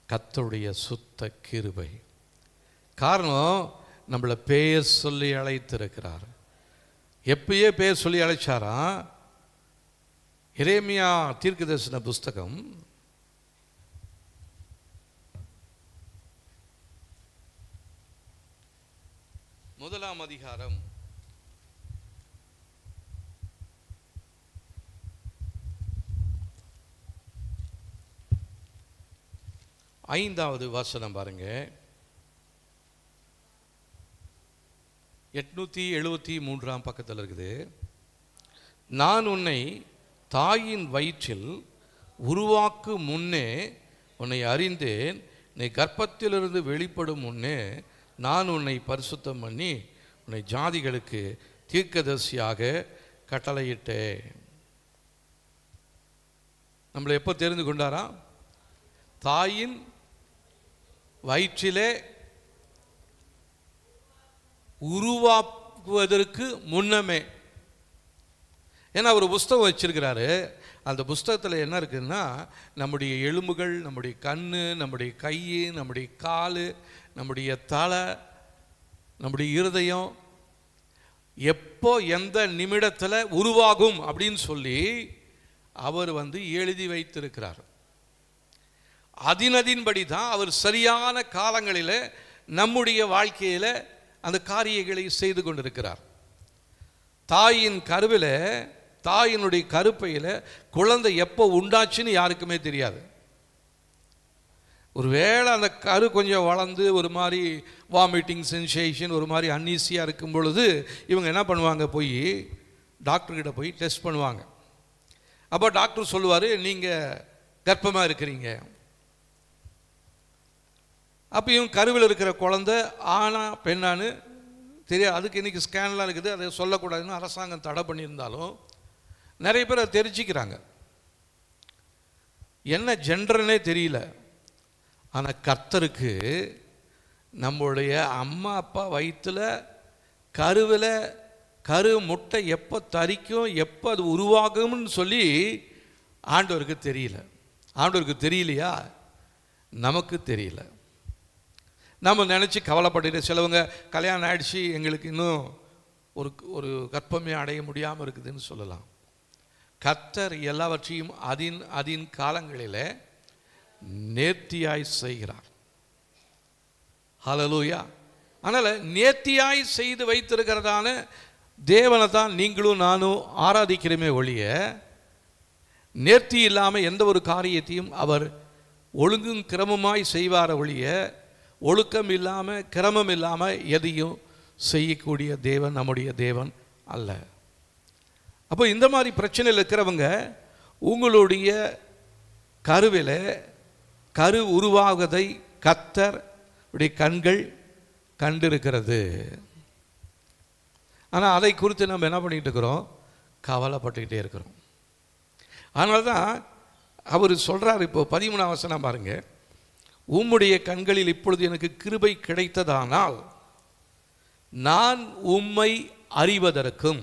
கர்த்தருடைய சுத்த கிருபை. காரணம், நம்மளை பெயர் சொல்லி அழைத்திருக்கிறார். எப்பயே பெயர் சொல்லி அழைச்சாராம். எரேமியா தீர்க்கதரிசன புஸ்தகம் 1 அதிகாரம் 5வது வசனம் பாருங்க. 873 பக்கத்தில் இருக்குது. நான் உன்னை தாயின் வயிற்றில் உருவாக்கும் முன்னே உன்னை அறிந்தேன், நீ கர்ப்பத்திலிருந்து வெளிப்படும் முன்னே நான் உன்னை பரிசுத்தம் பண்ணி உன்னை ஜாதிகளுக்கு தீர்க்கதரிசியாக கட்டளையிட்டேன். நம்மளை எப்போ தெரிந்து கொண்டாரா? தாயின் வயிற்றிலே உருவாக்குவதற்கு முன்னமே. ஏன்னா ஒரு புஸ்தகம் வச்சிருக்கிறாரு. அந்த புஸ்தகத்தில் என்ன இருக்குன்னா, நம்முடைய எலும்புகள், நம்முடைய கண், நம்முடைய கை, நம்முடைய கால், நம்முடைய தலை, நம்முடைய இருதயம் எப்போ எந்த நிமிடத்தில் உருவாகும் அப்படின்னு சொல்லி அவர் எழுதி வைத்திருக்கிறார். அதினதின்படி தான் அவர் சரியான காலங்களில் நம்முடைய வாழ்க்கையில் அந்த காரியங்களை செய்து கொண்டிருக்கிறார். தாயின் கருவில், தாயினுடைய கருப்பையில் குழந்தை எப்போ உண்டாச்சுன்னு யாருக்குமே தெரியாது. ஒருவேளை அந்த கரு கொஞ்சம் வளர்ந்து ஒரு மாதிரி வாமிட்டிங் சென்சேஷன், ஒரு மாதிரி அன்ஈஸியாக இருக்கும் பொழுது இவங்க என்ன பண்ணுவாங்க, போய் டாக்டர்கிட்ட போய் டெஸ்ட் பண்ணுவாங்க. அப்போ டாக்டர் சொல்லுவார், நீங்கள் கர்ப்பமாக இருக்கிறீங்க. அப்போ இவங்க கருவில் இருக்கிற குழந்தை ஆனா பெண்ணான்னு தெரியாது. அதுக்கு இன்றைக்கி ஸ்கேன்லாம் இருக்குது, அதை சொல்லக்கூடாதுன்னு அரசாங்கம் தடை பண்ணியிருந்தாலும் நிறைய பேர் அதை தெரிஞ்சுக்கிறாங்க. என்ன ஜெண்டர்னே தெரியல. ஆனால் கர்த்தருக்கு நம்முடைய அம்மா அப்பா வயிற்றில் கருவில் கரு முட்டை எப்போ தரிக்கும், எப்போ அது உருவாகும்னு சொல்லி ஆண்டவருக்கு தெரியல. ஆண்டவருக்கு தெரியலையா? நமக்கு தெரியல. நம்ம நினச்சி கவலைப்பட்டு, சிலவங்க கல்யாணம் ஆயிடுச்சு, எங்களுக்கு இன்னும் ஒரு கர்ப்பமே அடைய முடியாமல் இருக்குதுன்னு சொல்லலாம். கர்த்தர் எல்லாவற்றையும் அதின் காலங்களில் நேர்த்தியாய் செய்கிறார். ஹல்லேலூயா. அதனால் நேர்த்தியாய் செய்து வைத்திருக்கிறதான தேவனை தான் நீங்களும் நானும் ஆராதிக்கிறோமே ஒழிய, நேர்த்தி இல்லாமல் எந்த ஒரு காரியத்தையும் அவர் ஒழுங்கும் கிரமமாய் செய்வார ஒழிய, ஒழுக்கம் இல்லாமல் கிரமம் இல்லாமல் எதையும் செய்யக்கூடிய தேவன் நம்முடைய தேவன் அல்ல. அப்போ இந்த மாதிரி பிரச்சனையில் இருக்கிறவங்க உங்களுடைய கருவில் கரு உருவாவதை கர்த்தர் உடைய கண்கள் கண்டிருக்கிறது. ஆனால் அதை குறித்து நம்ம என்ன பண்ணிகிட்டு இருக்கிறோம்? கவலைப்பட்டுக்கிட்டே இருக்கிறோம். அதனால தான் அவர் சொல்கிறார். இப்போ 13ஆம் வசனம் பாருங்க. உம்முடைய கண்களில் இப்பொழுது எனக்கு கிருபை கிடைத்ததானால் நான் உம்மை அறிவதற்கும்,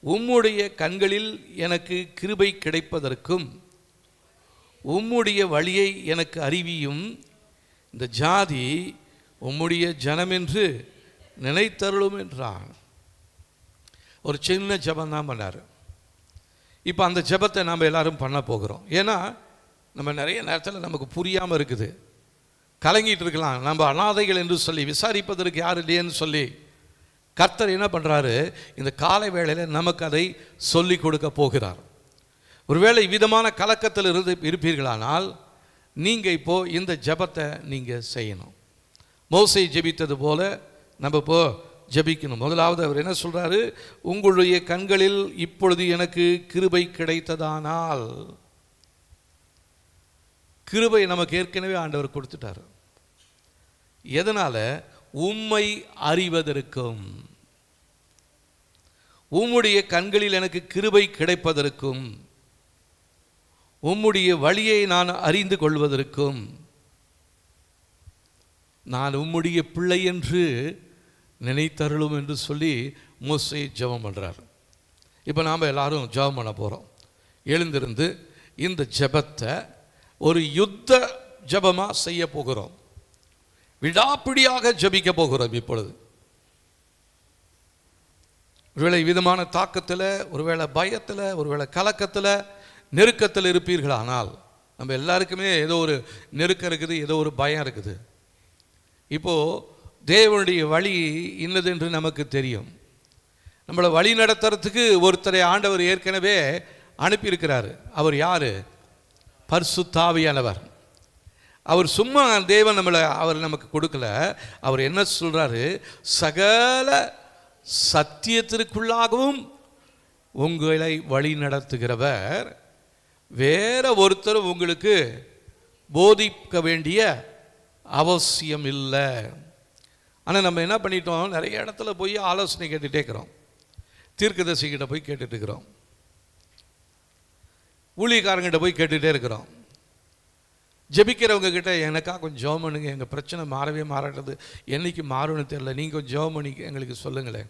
உம்முடைய கண்களில் எனக்கு கிருபை கிடைப்பதற்கும் உம்முடைய வழியை எனக்கு அறிவியும், இந்த ஜாதி உம்முடைய ஜனமென்று நினைத்தருளும் என்றான். ஒரு சின்ன ஜபம் தான் பண்ணார். இப்போ அந்த ஜபத்தை நாம் எல்லாரும் பண்ண போகிறோம். ஏன்னா நம்ம நிறைய நேரத்தில் நமக்கு புரியாமல் இருக்குது. கலங்கிட்டு இருக்கலாம், நம்ம அனாதைகள் என்று சொல்லி விசாரிப்பதற்கு யார் இல்லையேன்னு சொல்லி கர்த்தர் என்ன பண்ணுறாரு, இந்த காலை வேளையில் நமக்கு அதை சொல்லி கொடுக்க போகிறார். ஒருவேளை விதமான கலக்கத்தில் இருப்பீர்களானால் நீங்கள் இப்போது இந்த ஜெபத்தை நீங்கள் செய்யணும். மோசே ஜெபித்தது போல நம்ம இப்போ ஜெபிக்கணும். முதலாவது அவர் என்ன சொல்கிறாரு, உங்களுடைய கண்களில் இப்பொழுது எனக்கு கிருபை கிடைத்ததானால். கிருபை நமக்கு ஏற்கனவே ஆண்டவர் கொடுத்துட்டார். எதனால்? உம்மை அறிவதற்கும், உம்முடைய கண்களில் எனக்கு கிருபை கிடைப்பதற்கும், உம்முடைய வழியை நான் அறிந்து கொள்வதற்கும், நான் உம்முடைய பிள்ளை என்று நினைத்தருளும் என்று சொல்லி மோசே ஜெபம் பண்ணுறார். இப்போ நாம் எல்லாரும் ஜெபம் பண்ண போகிறோம். எழுந்திருந்து இந்த ஜெபத்தை ஒரு யுத்த ஜெபமாக செய்ய போகிறோம். விடாப்பிடியாக ஜெபிக்க போகிறோம். இப்பொழுது ஒருவேளை விதமான தாக்கத்தில், ஒருவேளை பயத்தில், ஒருவேளை கலக்கத்தில், நெருக்கத்தில் இருப்பீர்களானால், நம்ம எல்லாருக்குமே ஏதோ ஒரு நெருக்கம் இருக்குது, ஏதோ ஒரு பயம் இருக்குது. இப்போது தேவனுடைய வழி இன்னது என்று நமக்கு தெரியும். நம்மளை வழி நடத்துறதுக்கு ஒருத்தரை ஆண்டவர் ஏற்கனவே அனுப்பியிருக்கிறார். அவர் யார்? பரிசுத்த ஆவியானவர். அவர் சும்மா தேவன் அவர் நமக்கு கொடுக்கல. அவர் என்ன சொல்கிறாரு, சகல சத்தியத்திற்குள்ளாகவும் உங்களை வழி நடத்துகிறவர், வேற ஒருத்தர் உங்களுக்கு போதிக்க வேண்டிய அவசியம் இல்லை. ஆனால் நம்ம என்ன பண்ணிட்டோம், நிறைய இடத்துல போய் ஆலோசனை கேட்டுகிட்டே இருக்கிறோம். தீர்க்கதரிசிகிட்ட போய் கேட்டுட்டு இருக்கிறோம், ஊழியக்காரங்கிட்ட போய் கேட்டுகிட்டே இருக்கிறோம். ஜெபிக்கிறவங்க கிட்ட எனக்கா கொஞ்சம் ஜெபம் பண்ணுங்க, எங்கள் பிரச்சனை மாறவே மாறாட்டது, என்னைக்கு மாறும்னு தெரியல, நீங்கள் கொஞ்சம் ஜெபம் பண்ணி எங்களுக்கு சொல்லுங்களேன்.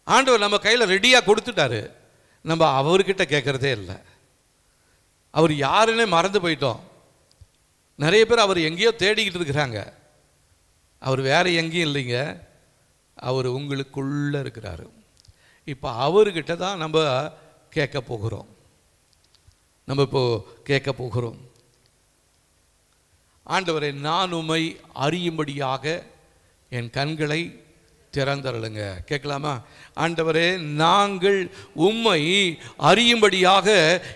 ஆண்டவர் நம்ம கையில் ரெடியாக கொடுத்துட்டாரு, நம்ம அவர்கிட்ட கேட்குறதே இல்லை. அவர் யாருன்னே மறந்து போயிட்டோம். நிறைய பேர் அவர் எங்கேயோ தேடிக்கிட்டு இருக்கிறாங்க. அவர் வேறு எங்கேயும் இல்லைங்க, அவர் உங்களுக்குள்ளே இருக்கிறாரு. இப்போ அவர்கிட்ட தான் நம்ம கேட்க போகிறோம். நம்ம இப்போது கேட்க போகிறோம், ஆண்டவரே நான் உம்மை அறியும்படியாக என் கண்களை திறந்தருளுங்க. கேட்கலாமா? ஆண்டவரே நாங்கள் உம்மை அறியும்படியாக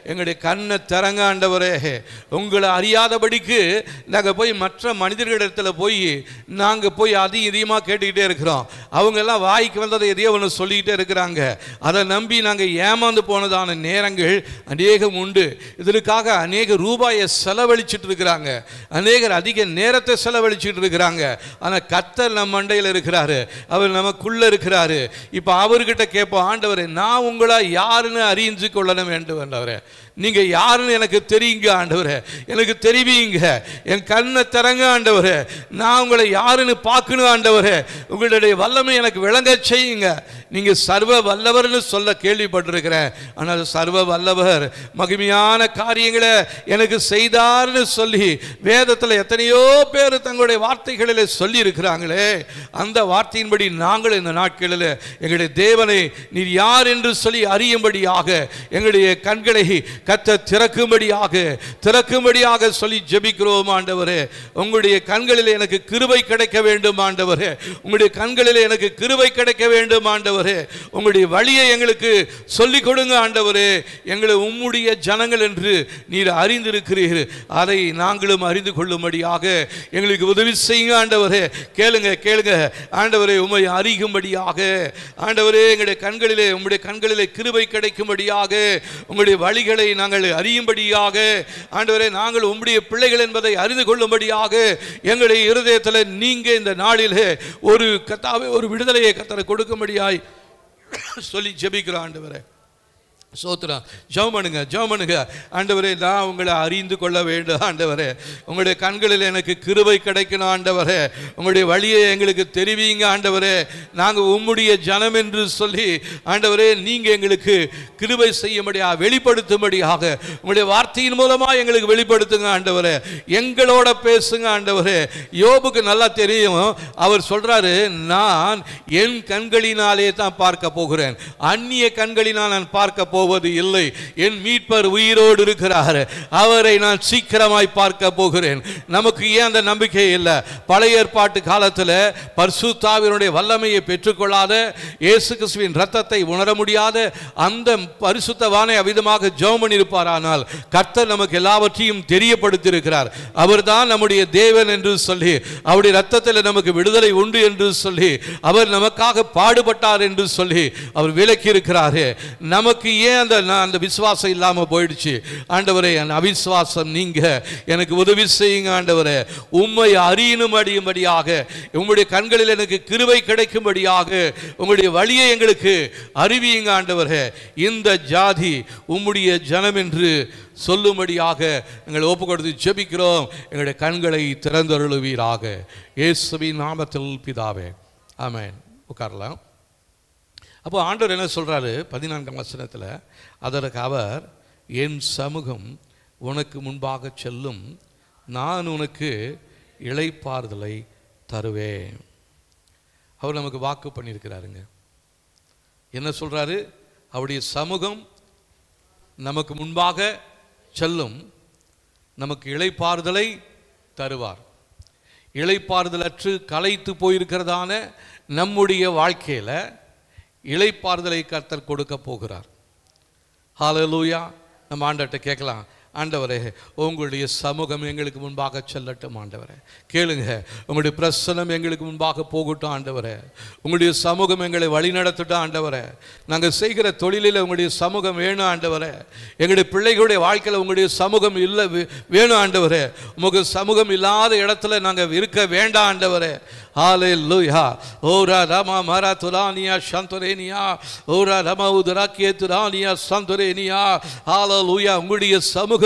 எங்களுடைய கண்ணை திறங்க. ஆண்டவரே உங்களை அறியாதபடிக்கு நாங்கள் போய் மற்ற மனிதர்களிடத்தில் போய் நாங்கள் போய் அதிகமாக கேட்டுக்கிட்டே இருக்கிறோம். அவங்கெல்லாம் வாய்க்கு வந்ததை எதையோ ஒன்று சொல்லிக்கிட்டே இருக்கிறாங்க. அதை நம்பி நாங்கள் ஏமாந்து போனதான நேரங்கள் அநேகம் உண்டு. இதற்காக அநேக ரூபாயை செலவழிச்சிட்டு இருக்கிறாங்க, அநேகர் அதிக நேரத்தை செலவழிச்சிட்டு இருக்கிறாங்க. ஆனால் கர்த்தர் நம் மண்டையில் இருக்கிறாரு, அவர் நமக்குள்ள இருக்கிறாரு. இப்போ அவர்கிட்ட கேட்போம், ஆண்டவரே நான் உங்களை யாருன்னு அறிஞ்சு கொள்ளணும் வேண்டும். ஆண்டவரே நீங்க யாருன்னு எனக்கு தெரியுங்க. ஆண்டவரே எனக்கு தெரிவிங்க, என் கண்ணை திறங்க. ஆண்டவரே நான் உங்களை யாருன்னு பார்க்கணும். ஆண்டவரே உங்களுடைய வல்லமை எனக்கு விளங்க செய்யுங்க. நீங்க சர்வ வல்லவர்னு சொல்ல கேள்விப்பட்டிருக்கிறேன், ஆனால் சர்வ வல்லவர் மகிமையான காரியங்களை எனக்கு செய்தார்னு சொல்லி வேதத்தில் எத்தனையோ பேர் தங்களுடைய வார்த்தைகளில் சொல்லி இருக்கிறாங்களே. அந்த வார்த்தையின்படி நாங்கள் இந்த நாட்களில் எங்களுடைய தேவனை நீர் யார் என்று சொல்லி அறியும்படியாக எங்களுடைய கண்களை கர்த்தர் திறக்கும்படியாக சொல்லி ஜெபிக்கிறோம். ஆண்டவரே உங்களுடைய கண்களில் எனக்கு கிருபை கிடைக்க வேண்டும். ஆண்டவரே உங்களுடைய கண்களில் எனக்கு கிருபை கிடைக்க வேண்டும். ஆண்டவரே உங்களுடைய வழியை எங்களுக்கு சொல்லிக் கொடுங்க. ஆண்டவரே எங்களை உம்முடைய ஜனங்கள் என்று நீர் அறிந்திருக்கிறீர், அதை நாங்களும் அறிந்து கொள்ளும்படியாக எங்களுக்கு உதவி செய்யுங்க. ஆண்டவரே கேளுங்க ஆண்டவரே உம்மை அறியும்படியாக, ஆண்டவரே எங்களுடைய கண்களிலே உம்முடைய கண்களிலே கிருபை கிடைக்கும்படியாக, உங்களுடைய வழிகளை நாங்கள் அறியும்படியாக, ஆண்டவரே நாங்கள் உம்முடைய பிள்ளைகள் என்பதை அறிந்து கொள்ளும்படியாக எங்களுடைய இருதயத்தில் நீங்க இந்த நாளிலே ஒரு கர்த்தாவே ஒரு விடுதலையை கர்த்தர் கொடுக்கும்படியாய் சொல்லி ஜெபிக்கிறோம். ஆண்டவரே சோத்ரா ஜெபம் பண்ணுங்க. ஆண்டவரே நான் உங்களை அறிந்து கொள்ள வேண்டும். ஆண்டவரே உங்களுடைய கண்களில் எனக்கு கிருபை கிடைக்கணும். ஆண்டவரே உங்களுடைய வழியை எங்களுக்கு தெரிவிங்க. ஆண்டவரே நாங்கள் உம்முடைய ஜனம் என்று சொல்லி ஆண்டவரே நீங்கள் எங்களுக்கு கிருபை செய்யும்படியாக வெளிப்படுத்தும்படியாக உங்களுடைய வார்த்தையின் மூலமாக எங்களுக்கு வெளிப்படுத்துங்க. ஆண்டவரே எங்களோட பேசுங்க. ஆண்டவரே யோபுக்கு நல்லா தெரியும், அவர் சொல்றாரு நான் என் கண்களினாலே தான் பார்க்க போகிறேன், அந்நிய கண்களினால் நான் பார்க்க போவது இல்லை. என் மீட்பர் உயிரோடு இருக்கிறார், அவரை நான் சீக்கிரமாய் பார்க்க போகிறேன். நமக்கு ஏன் அந்த நம்பிக்கை இல்லை? பழைய ஏற்பாட்டு காலத்தில் பரிசுத்த ஆவியினுடைய வல்லமையை பெற்றுக்கொள்ளாத, இயேசு கிறிஸ்துவின் இரத்தத்தை உணர முடியாத அந்த பரிசுத்தவானை அவிதமாக ஜெபம் பண்ணியிருப்பார். ஆனால் கர்த்தர் நமக்கு எல்லாவற்றையும் தெரியப்படுத்தியிருக்கிறார். அவர்தான் நம்முடைய தேவன் என்று சொல்லி, அவருடைய இரத்தத்தில் நமக்கு விடுதலை உண்டு என்று சொல்லி, அவர் நமக்காக பாடுபட்டார் என்று சொல்லி அவர் விலக்கி இருக்கிறாரே. நமக்கு ஏன் அந்த விசுவாசம் இல்லாம போயிடுச்சு? ஆண்டவரே, என் அவிசுவாசம் நீங்க எனக்கு உதவி செய்யுங்க ஆண்டவரே. உம்மை அறியும்படியாக, உம்முடைய கண்களில் எனக்கு கிருபை கிடைக்கும்படியாக உம்முடைய வழியை எங்களுக்கு அறிவியுங்க ஆண்டவரே. இந்த ஜாதி உம்முடைய ஜனம் என்று சொல்லும்படியாக எங்களை ஒப்பு கொடுத்து ஜெபிக்கிறோம். எங்களுடைய கண்களை திறந்தருளுவீராக, இயேசுவின் நாமத்தில் பிதாவே, ஆமென். உட்காரலாம். அப்போ ஆண்டவர் என்ன சொல்றாரு 14ஆம் வசனத்தில்? அதற்கு அவர், என் சமூகம் உனக்கு முன்பாக செல்லும், நான் உனக்கு இளைப்பாறுதலை தருவேன். அவர் நமக்கு வாக்கு பண்ணியிருக்கிறாருங்க. என்ன சொல்றாரு? அவருடைய சமூகம் நமக்கு முன்பாக செல்லும், நமக்கு இளைப்பாறுதலை தருவார். இளைப்பாறுதலற்று களைத்து போயிருக்கிறதான நம்முடைய வாழ்க்கையில் இளைப்பாறுதலை கர்த்தர் கொடுக்க போகிறார். ஹல்லேலூயா. நம்ம ஆண்டவர்கிட்ட கேட்கலாம், ஆண்டவரே உங்களுடைய சமூகம் எங்களுக்கு முன்பாக செல்லட்டும் ஆண்டவரே. கேளுங்க, உங்களுடைய பிரசன்னம் எங்களுக்கு முன்பாக போகட்டும் ஆண்டவரே. உங்களுடைய சமூகம் எங்களை வழி நடத்தட்டும் ஆண்டவரே. நாங்கள் செய்கிற தொழிலில் உங்களுடைய சமூகம் வேணும் ஆண்டவரே. எங்களுடைய பிள்ளைகளுடைய வாழ்க்கையில் உங்களுடைய சமூகம் இல்லை வேணும் ஆண்டவரே. உங்க சமூகம் இல்லாத இடத்துல நாங்கள் இருக்க வேண்டாம் ஆண்டவரே. ஹல்லேலூயா. ஓரா ரமா மரா துரானியா சந்தோரேனியா, ஓரா ரமா உதராக்கிய துரானியா சந்தோரேனியா. ஹல்லேலூயா. உங்களுடைய சமூகம்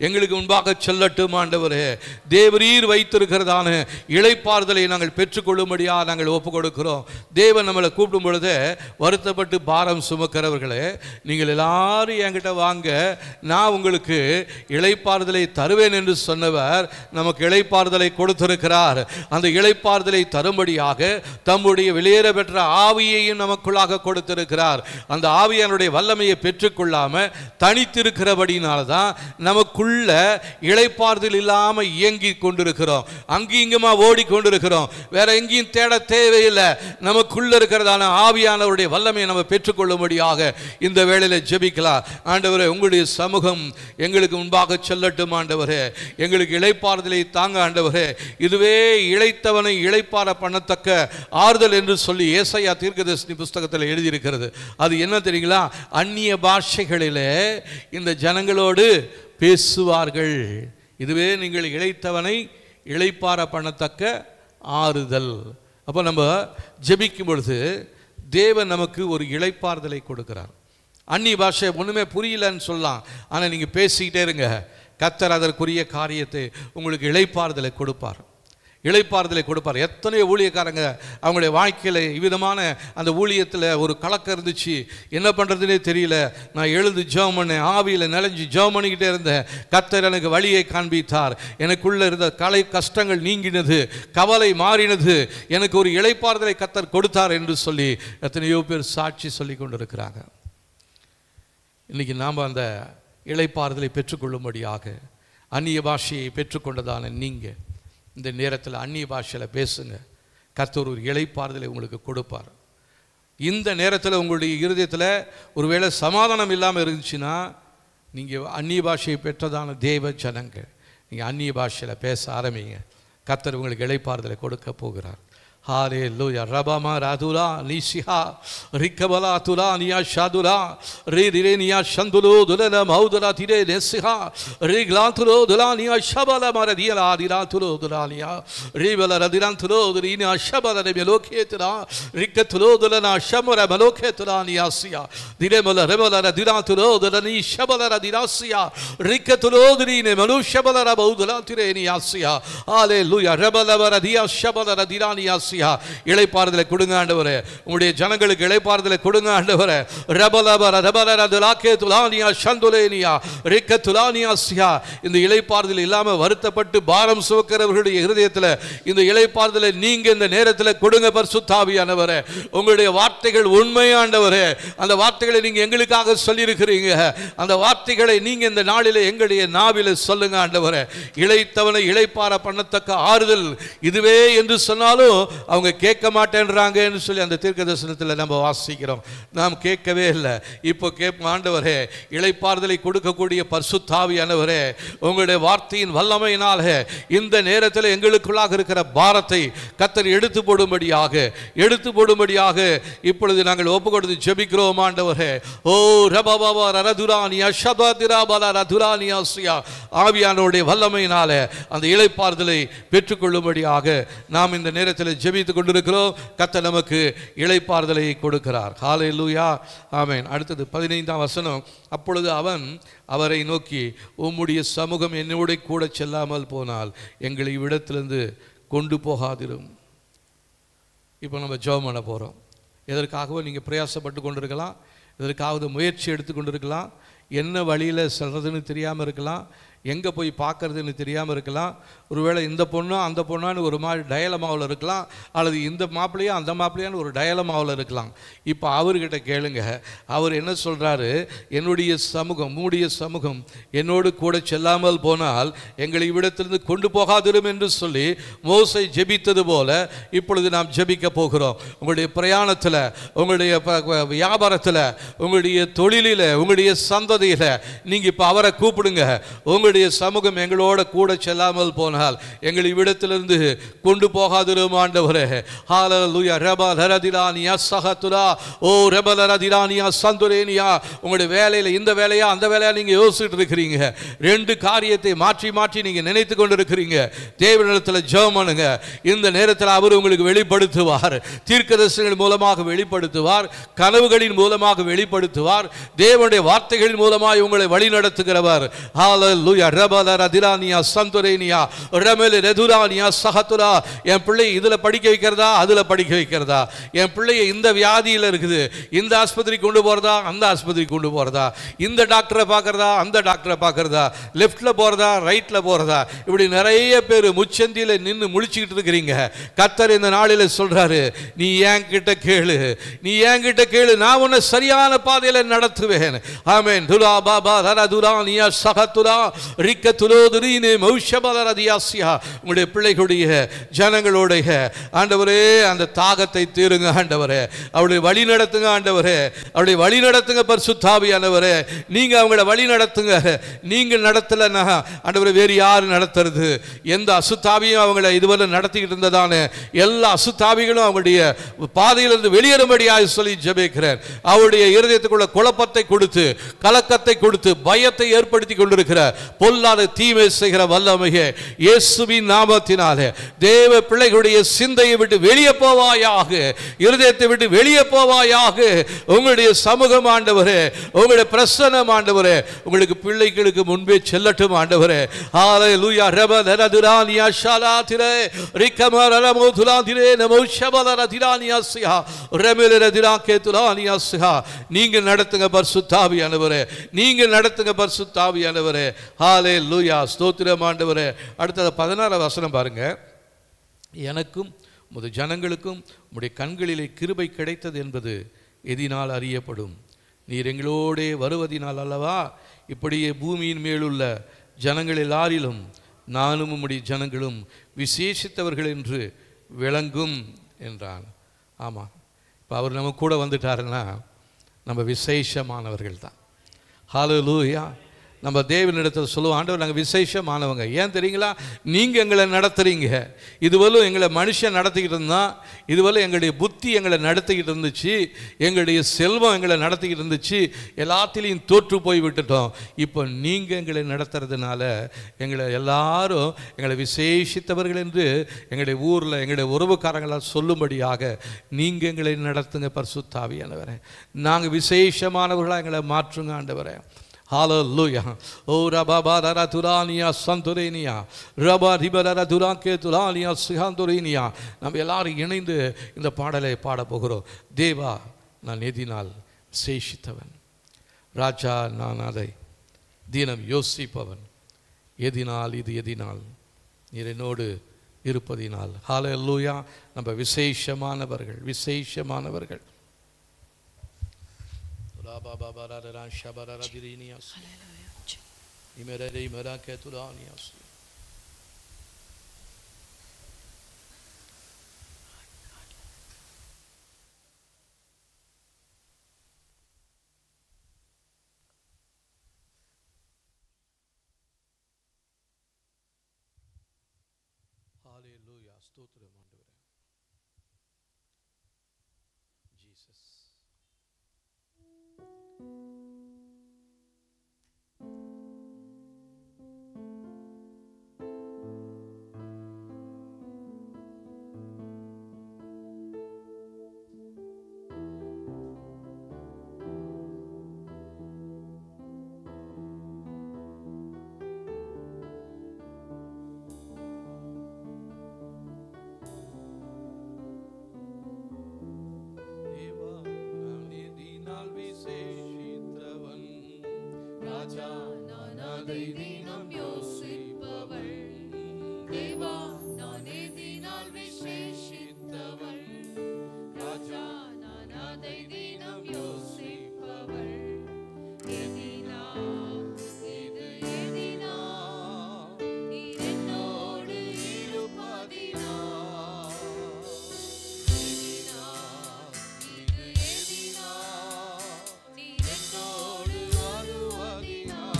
எங்களுக்கு முன்பாக செல்லட்டும் ஆண்டவரே. தேவரீர் வைத்திருக்கிறதான இளைப்பாறுதலை நாங்கள் பெற்றுக்கொள்ளும்படியா நாங்கள் ஒப்பு கொடுக்கிறோம். தேவன் நம்மளை கூப்பிடும் பொழுது, வருத்தப்பட்டு பாரம் சுமக்கிறவர்களே, நீங்கள் எல்லாரும் என்கிட்ட வாங்க, நான் உங்களுக்கு இளைப்பாறுதலை தருவேன் என்று சொன்னவர் நமக்கு இளைப்பாறுதலை கொடுத்திருக்கிறார். அந்த இளைப்பாறுதலை தரும்படியாக தம்முடைய வெளியேற பெற்ற ஆவியையும் நமக்குள்ளாக கொடுத்திருக்கிறார். அந்த ஆவியானுடைய வல்லமையை பெற்றுக்கொள்ளாம தனித்திருக்கிறபடினால்தான் நமக்குள்ள இளைப்பாறுதல் இல்லாம இயங்கி கொண்டிருக்கிறோம். அங்கேயும் இங்குமா ஓடிக்கொண்டிருக்கிறோம். வேற எங்கேயும் தேட தேவையில்லை. நமக்குள்ள இருக்கிறதான ஆவியானவருடைய வல்லமையை நம்ம பெற்றுக்கொள்ளும்படியாக இந்த வேளையில ஜெபிக்கலாம். ஆண்டவரே, உங்களுடைய சமூகம் எங்களுக்கு முன்பாக செல்லட்டும் ஆண்டவரே. எங்களுக்கு இளைப்பாறுதலை தாங்க ஆண்டவரே. இதுவே இளைத்தவனை இளைப்பாற பண்ணத்தக்க ஆறுதல் என்று சொல்லி ஏசாயா தீர்க்கதரிசி புஸ்தகத்தில் எழுதியிருக்கிறது. அது என்ன தெரியுங்களா? அந்நிய பாஷைகளிலே இந்த ஜனங்களோடு பேசுவார்கள். இதுவே நீங்கள் இளைத்தவனை இளைப்பாற பண்ணத்தக்க ஆறுதல். அப்போ நம்ம ஜெபிக்கும் பொழுது தேவன் நமக்கு ஒரு இளைப்பாறுதலை கொடுக்கிறார். அந்நிய பாஷை ஒன்றுமே புரியலன்னு சொல்லலாம், ஆனால் நீங்கள் பேசிக்கிட்டே இருங்க, கர்த்தர் அதற்குரிய காரியத்தை உங்களுக்கு இளைப்பாறுதலை கொடுப்பார். இளைப்பாறுதலை கொடுப்பார். எத்தனையோ ஊழியக்காரங்க அவங்களுடைய வாழ்க்கையில் இவ்விதமான அந்த ஊழியத்தில் ஒரு கலக்கம் இருந்துச்சு. என்ன பண்ணுறதுனே தெரியல. நான் எழுந்து ஜெபம் பண்ணேன், ஆவியில் நிலைஞ்சு ஜெபம் பண்ணிக்கிட்டே இருந்தேன். கர்த்தர் எனக்கு வழியை காண்பித்தார். எனக்குள்ளே இருந்த கஷ்டங்கள் நீங்கினது, கவலை மாறினது, எனக்கு ஒரு இளைப்பாறுதலை கர்த்தர் கொடுத்தார் என்று சொல்லி எத்தனையோ பேர் சாட்சி சொல்லி கொண்டு இருக்கிறாங்க. இன்றைக்கி நாம் அந்த இளைப்பாறுதலை பெற்றுக்கொள்ளும்படியாக அந்நிய பாஷையை பெற்றுக்கொண்டதான நீங்கள் இந்த நேரத்தில் அந்நிய பாஷையில் பேசுங்க. கர்த்தர் ஒரு இளைப்பாறுதலை உங்களுக்கு கொடுப்பார். இந்த நேரத்தில் உங்களுடைய இருதயத்தில் ஒருவேளை சமாதானம் இல்லாமல் இருந்துச்சுன்னா, நீங்கள் அந்நிய பாஷையை பெற்றதான தேவ ஜனங்க, நீங்கள் அந்நிய பாஷையில் பேச ஆரம்பிங்க. கர்த்தர் உங்களுக்கு இளைப்பாறுதலை கொடுக்க போகிறார். ஹல்லேலூயா. ரபமா ராதுலா நிஷிஹா ரிக்கபலா துலா நியா ஷாதுலா ரே ரிரே நியா ஷந்துலோ துலல மௌதுலா திரே நெசிஹா ரிக்லாந்துலோ துலா நியா ஷபல மரதியலா திராந்துலோ துலா நியா ரிவல ரதிராந்துலோ துரினா ஷபல ரெமலோகேத்ரா ரிக்கத்துலோ துலனா ஷமர மலோகேத்ரா நியாசியா திரேமல ரெமல ரதிராந்துலோ துலனி ஷபல ரதிராசியா ரிக்கத்துலோ துரினே மலு ஷபல ரபௌதுலா திரே நியாசியா. ஹல்லேலூயா. ரபல ரதியா ஷபல ரதிரானியா இளைப்பாறுதலை கொடுங்க ஆண்டவரே. உங்களுடைய ஜனங்களுக்கு இளைப்பாறுதலை கொடுங்க ஆண்டவரே. இந்த இளைப்பாறுதல் இல்லாம வருத்தப்பட்டு பாரம் சுமக்கிறவர்களுடைய இருதயத்தில் இந்த இளைப்பாறுதலை நீங்க இந்த நேரத்தில் கொடுங்க பரிசுத்தாவியானவரே. உங்களுடைய வார்த்தைகள் உண்மையாண்டவரே. அந்த வார்த்தைகளை நீங்க எங்களுக்காக சொல்லியிருக்கிறீங்க. அந்த வார்த்தைகளை நீங்க இந்த நாளிலே எங்களுடைய நாவில சொல்லுங்க ஆண்டவரே. இளைத்தவனை இளைப்பாற பண்ணத்தக்க ஆறுதல் இதுவே என்று சொன்னாலும் அவங்க கேட்க மாட்டேன்றாங்கன்னு சொல்லி அந்த தீர்க்கதரிசனத்தில் நம்ம வாசிக்கிறோம். நாம் கேட்கவே இல்லை. இப்போ கேட்போம் ஆண்டவரே. இளைப்பாறுதலை கொடுக்கக்கூடிய பரிசுத்தாவியானவரே, உங்களுடைய வார்த்தையின் வல்லமையினால இந்த நேரத்தில் எங்களுக்குள்ளாக இருக்கிற பாரத்தை கர்த்தர் எடுத்து போடும்படியாக இப்பொழுது நாங்கள் ஒப்பு கொடுத்து ஜெபிக்கிறோம் ஆண்டவரே. ஓ ரபபா ரதுரானியா ஷபதிராபல ரதுரானியாசியா ஆவியானவருடைய வல்லமையினால அந்த இளைப்பாறுதலை பெற்றுக்கொள்ளும்படியாக நாம் இந்த நேரத்தில் ஜெபித்துக் கொண்டிருக்கிறோம். கர்த்தர் நமக்கு இளைப்பாறுதலை கொடுக்கிறார். ஹல்லேலூயா, ஆமென். அடுத்தது 15ஆம் வசனம். அப்பொழுது அவன் அவரை நோக்கி, உம்முடைய சமூகம் என்னோட கூட செல்லாமல் போனால் எங்களை இவ்விடத்திலிருந்து கொண்டு போகாதிரும். இப்போ நம்ம ஜெபம் பண்ண போகிறோம். எதற்காகவோ நீங்கள் பிரயாசப்பட்டு கொண்டிருக்கலாம், எதற்காவது முயற்சி எடுத்து கொண்டிருக்கலாம், என்ன வழியில் செல்றதுன்னு தெரியாமல் இருக்கலாம், எங்கே போய் பார்க்கறதுன்னு தெரியாமல் இருக்கலாம். ஒருவேளை இந்த பொண்ணோ அந்த பொண்ணான்னு ஒரு மாதிரி டயலமாவில் இருக்கலாம், அல்லது இந்த மாப்பிள்ளையோ அந்த மாப்பிள்ளையான்னு ஒரு டயலமாவில் இருக்கலாம். இப்போ அவர்கிட்ட கேளுங்க. அவர் என்ன சொல்கிறாரு? என்னுடைய சமூகம், மூடிய சமூகம் என்னோடு கூட செல்லாமல் போனால் எங்களை இவ்விடத்திலிருந்து கொண்டு போகாதிரும் என்று சொல்லி மோசே ஜெபித்தது போல இப்பொழுது நாம் ஜெபிக்க போகிறோம். உங்களுடைய பிரயாணத்தில், உங்களுடைய வியாபாரத்தில், உங்களுடைய தொழிலில், உங்களுடைய சந்ததியில் நீங்கள் இப்போ அவரை கூப்பிடுங்க. உங்களுடைய சமூகம் எங்களோட கூட செல்லாமல் போனால் எங்களை இவ்விடத்திலிருந்து கொண்டு போகாதிரும் ஆண்டவரே. ஹல்லேலூயா. ரபலரதிலானியா சஹதுலா ஓ ரபலரதிலானியா சந்துரேனியா. உங்களுடைய வேலையில் இந்த வேலையா அந்த வேலையா நீங்கள் யோசிச்சுட்டு இருக்கிறீங்க. ரெண்டு காரியத்தை மாற்றி மாற்றி நீங்கள் நினைத்து கொண்டிருக்கிறீங்க. தேவனிடத்தில் ஜெபம் பண்ணுங்க. இந்த நேரத்தில் அவர் உங்களுக்கு வெளிப்படுத்துவார். தீர்க்கதரிசிகள் மூலமாக வெளிப்படுத்துவார், கனவுகளின் மூலமாக வெளிப்படுத்துவார், தேவனுடைய வார்த்தைகளின் மூலமாக உங்களை வழி நடத்துகிறவர். ஹல்லேலூயா. ரபலரதிலானியா சந்துரேனியா ரமல ரெதுரானியா சஹதுலா. என் பிள்ளை இதில் படிக்க வைக்கிறதா, அதில் படிக்க வைக்கிறதா? என் பிள்ளையை இந்த வியாதியில் இருக்குது, இந்த ஆஸ்பத்திரி கொண்டு போகிறதா, அந்த ஆஸ்பத்திரி கொண்டு போகிறதா? இந்த டாக்டரை பார்க்குறதா, அந்த டாக்டரை பார்க்குறதா? லெஃப்டில் போகிறதா, ரைட்டில் போகிறதா? இப்படி நிறைய பேர் முச்சந்தியில் நின்று முழிச்சுக்கிட்டு இருக்கிறீங்க. கர்த்தர் இந்த நாளில் சொல்கிறாரு, நீ என்கிட்ட கேளு, நீ என்கிட்ட கேளு, நான் உன்னை சரியான பாதையில் நடத்துவேன். ஆமென். துலா பாபா ரதுரானியா சஹதுலா ரிக்க துலோதுரீனே மௌஷபலரதியாசியா. உங்களுடைய பிள்ளைகளுடைய ஜனங்களுடைய ஆண்டவரே அந்த தாகத்தை தீருங்க ஆண்டவரே. அவருடைய வழி நடத்துங்க ஆண்டவரே. அவருடைய வழி நடத்துங்க பரிசுத்தாவியானவரே. நீங்க அவங்கள வழி நடத்துங்க. நீங்க நடத்தலன்னா ஆண்டவரே வேறு யாரு நடத்துறது? எந்த அசுத்தாவியும் அவங்கள இதுவரை நடத்திக்கிட்டு இருந்ததானே எல்லா அசுத்தாவிகளும் அவங்களுடைய பாதையிலிருந்து வெளியேறும்படியாக சொல்லி ஜெபிக்கிறேன். அவருடைய இருதயத்துக்குள்ள குழப்பத்தை கொடுத்து, கலக்கத்தை கொடுத்து, பயத்தை ஏற்படுத்தி கொண்டிருக்கிற பொல்லாத தீமை செய்கிற வல்லமையே இயேசுவின் நாமத்தினாலே தேவ பிள்ளைகளுடைய சிந்தையை விட்டு வெளியே போவாயாக, இருதயத்தை விட்டு வெளியே போவாயாக. உங்களுடைய சமூகம் ஆண்டவரே, உங்களுடைய பிரசன்னம் ஆண்டவரே உங்களுக்கு பிள்ளைகளுக்கு முன்பே செல்லட்டும் ஆண்டவரே. ஹல்லேலூயா. ரபலரதுரானியா ஷலாதிரே ரிகமரமோதுலாதிரே நமௌஷபலரதிரானியாஸ்யா ரமலரதிராகேதுலானியாஸ்யா. நீங்க நடத்துங்க பரிசுத்தாவியானவரே, நீங்க நடத்துங்க பரிசுத்தாவியானவரே. ஹல்லேலூயா. ஸ்தோத்திரம் ஆண்டவரே. அடுத்தது 16 வசனம் பாருங்க. எனக்கும் உமது ஜனங்களுக்கும் உம்முடைய கண்களிலே கிருபை கிடைத்தது என்பது எதினால் அறியப்படும்? நீர் எங்களோடே வருவதினால் அல்லவா இப்படியே பூமியின் மேலுள்ள ஜனங்கள் எல்லாரிலும் நானும் உம்முடைய ஜனங்களும் விசேஷித்தவர்கள் என்று விளங்கும் என்றான். ஆமாம், இப்போ அவர் நம்ம கூட வந்துட்டாருன்னா நம்ம விசேஷமானவர்கள் தான். ஹல்லேலூயா. நம்ம தேவனிடத்தில் சொல்லுவோம், ஆண்டவர் நாங்கள் விசேஷமானவங்க. ஏன் தெரியுங்களா? நீங்கள் எங்களை நடத்துகிறீங்க. இதுவரையும் எங்களை மனுஷன் நடத்திக்கிட்டு இருந்தான், இதுவரை எங்களுடைய புத்தி எங்களை நடத்திக்கிட்டு இருந்துச்சு, எங்களுடைய செல்வம் எங்களை நடத்திக்கிட்டு இருந்துச்சு, எல்லாத்திலையும் தோற்று போய் விட்டுட்டோம். இப்போ நீங்கள் எங்களை நடத்துறதுனால எங்களை எல்லாரும் எங்களை விசேஷித்தவர்கள் என்று எங்களுடைய ஊரில் எங்களுடைய உறவுக்காரங்களால் சொல்லும்படியாக நீங்கள் எங்களை நடத்துங்க பரிசுத்த ஆவியானவரே. நாங்கள் விசேஷமானவர்களாக எங்களை மாற்றுங்க ஆண்டவரே. Hallelujah. Oh rababara turania santorenia. Rabba ribara turanke turania sihandorenia. நாம் எல்லாரும் இணைந்து இந்த பாடலை பாட போகிறோம். தேவா நான் எதினால் சேஷித்தவன், ராஜா நான் அதை தினம் யோசிப்பவன், எதினால் இது எதினால் நீர் என்னோடு இருப்பதினால். ஹல்லேலூயா. நம்ம விசேஷமானவர்கள், விசேஷமானவர்கள். ஹல்லேலூயா. ஸ்தோத்திரம் ஆண்டவரே. ஜீசஸ். ராஜா நான் அதை தினம் யோசிப்பவள், தேவா நான் எதினால் விசேஷித்தவள், ராஜா நான் அதை தினம் யோசிப்பவள், எதினால் இது எதினால் நீர் என்னோடு இருப்பதினால், எதினால் இது எதினால் நீர் என்னோடு வருவதினால்.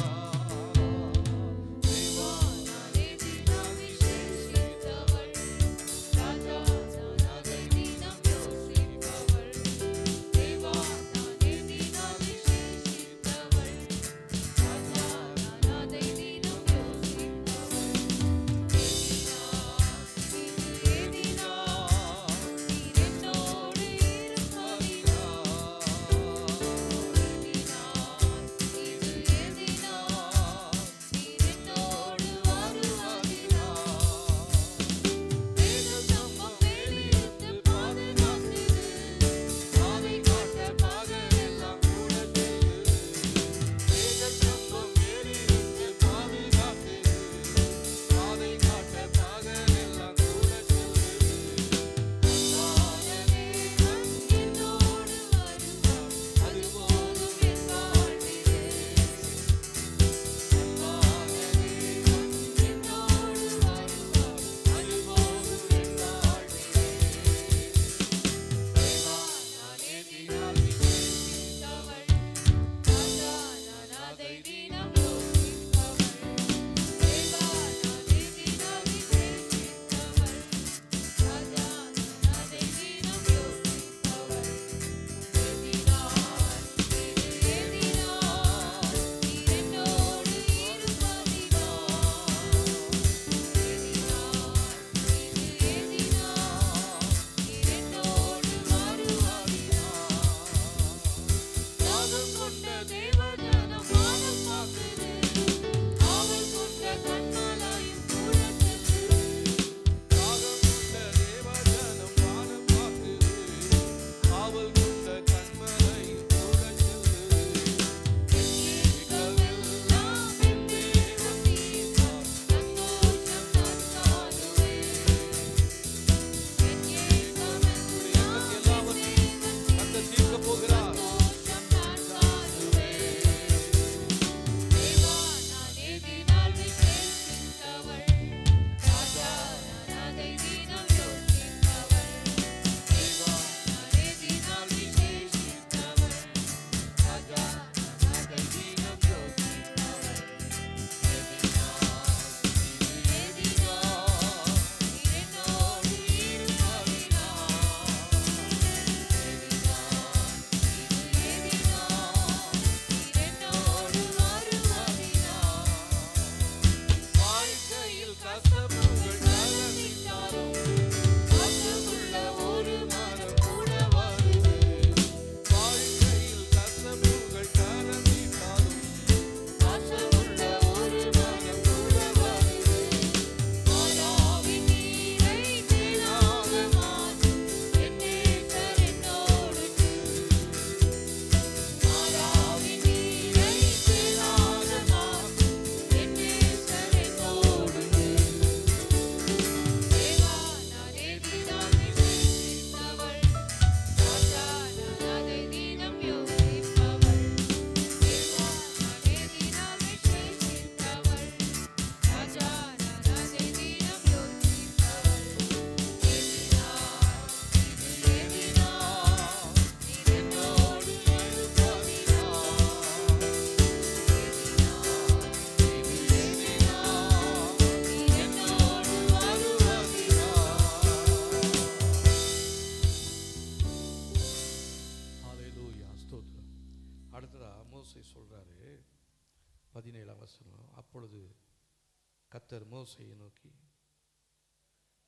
கர்த்தர் மோசேயை நோக்கி,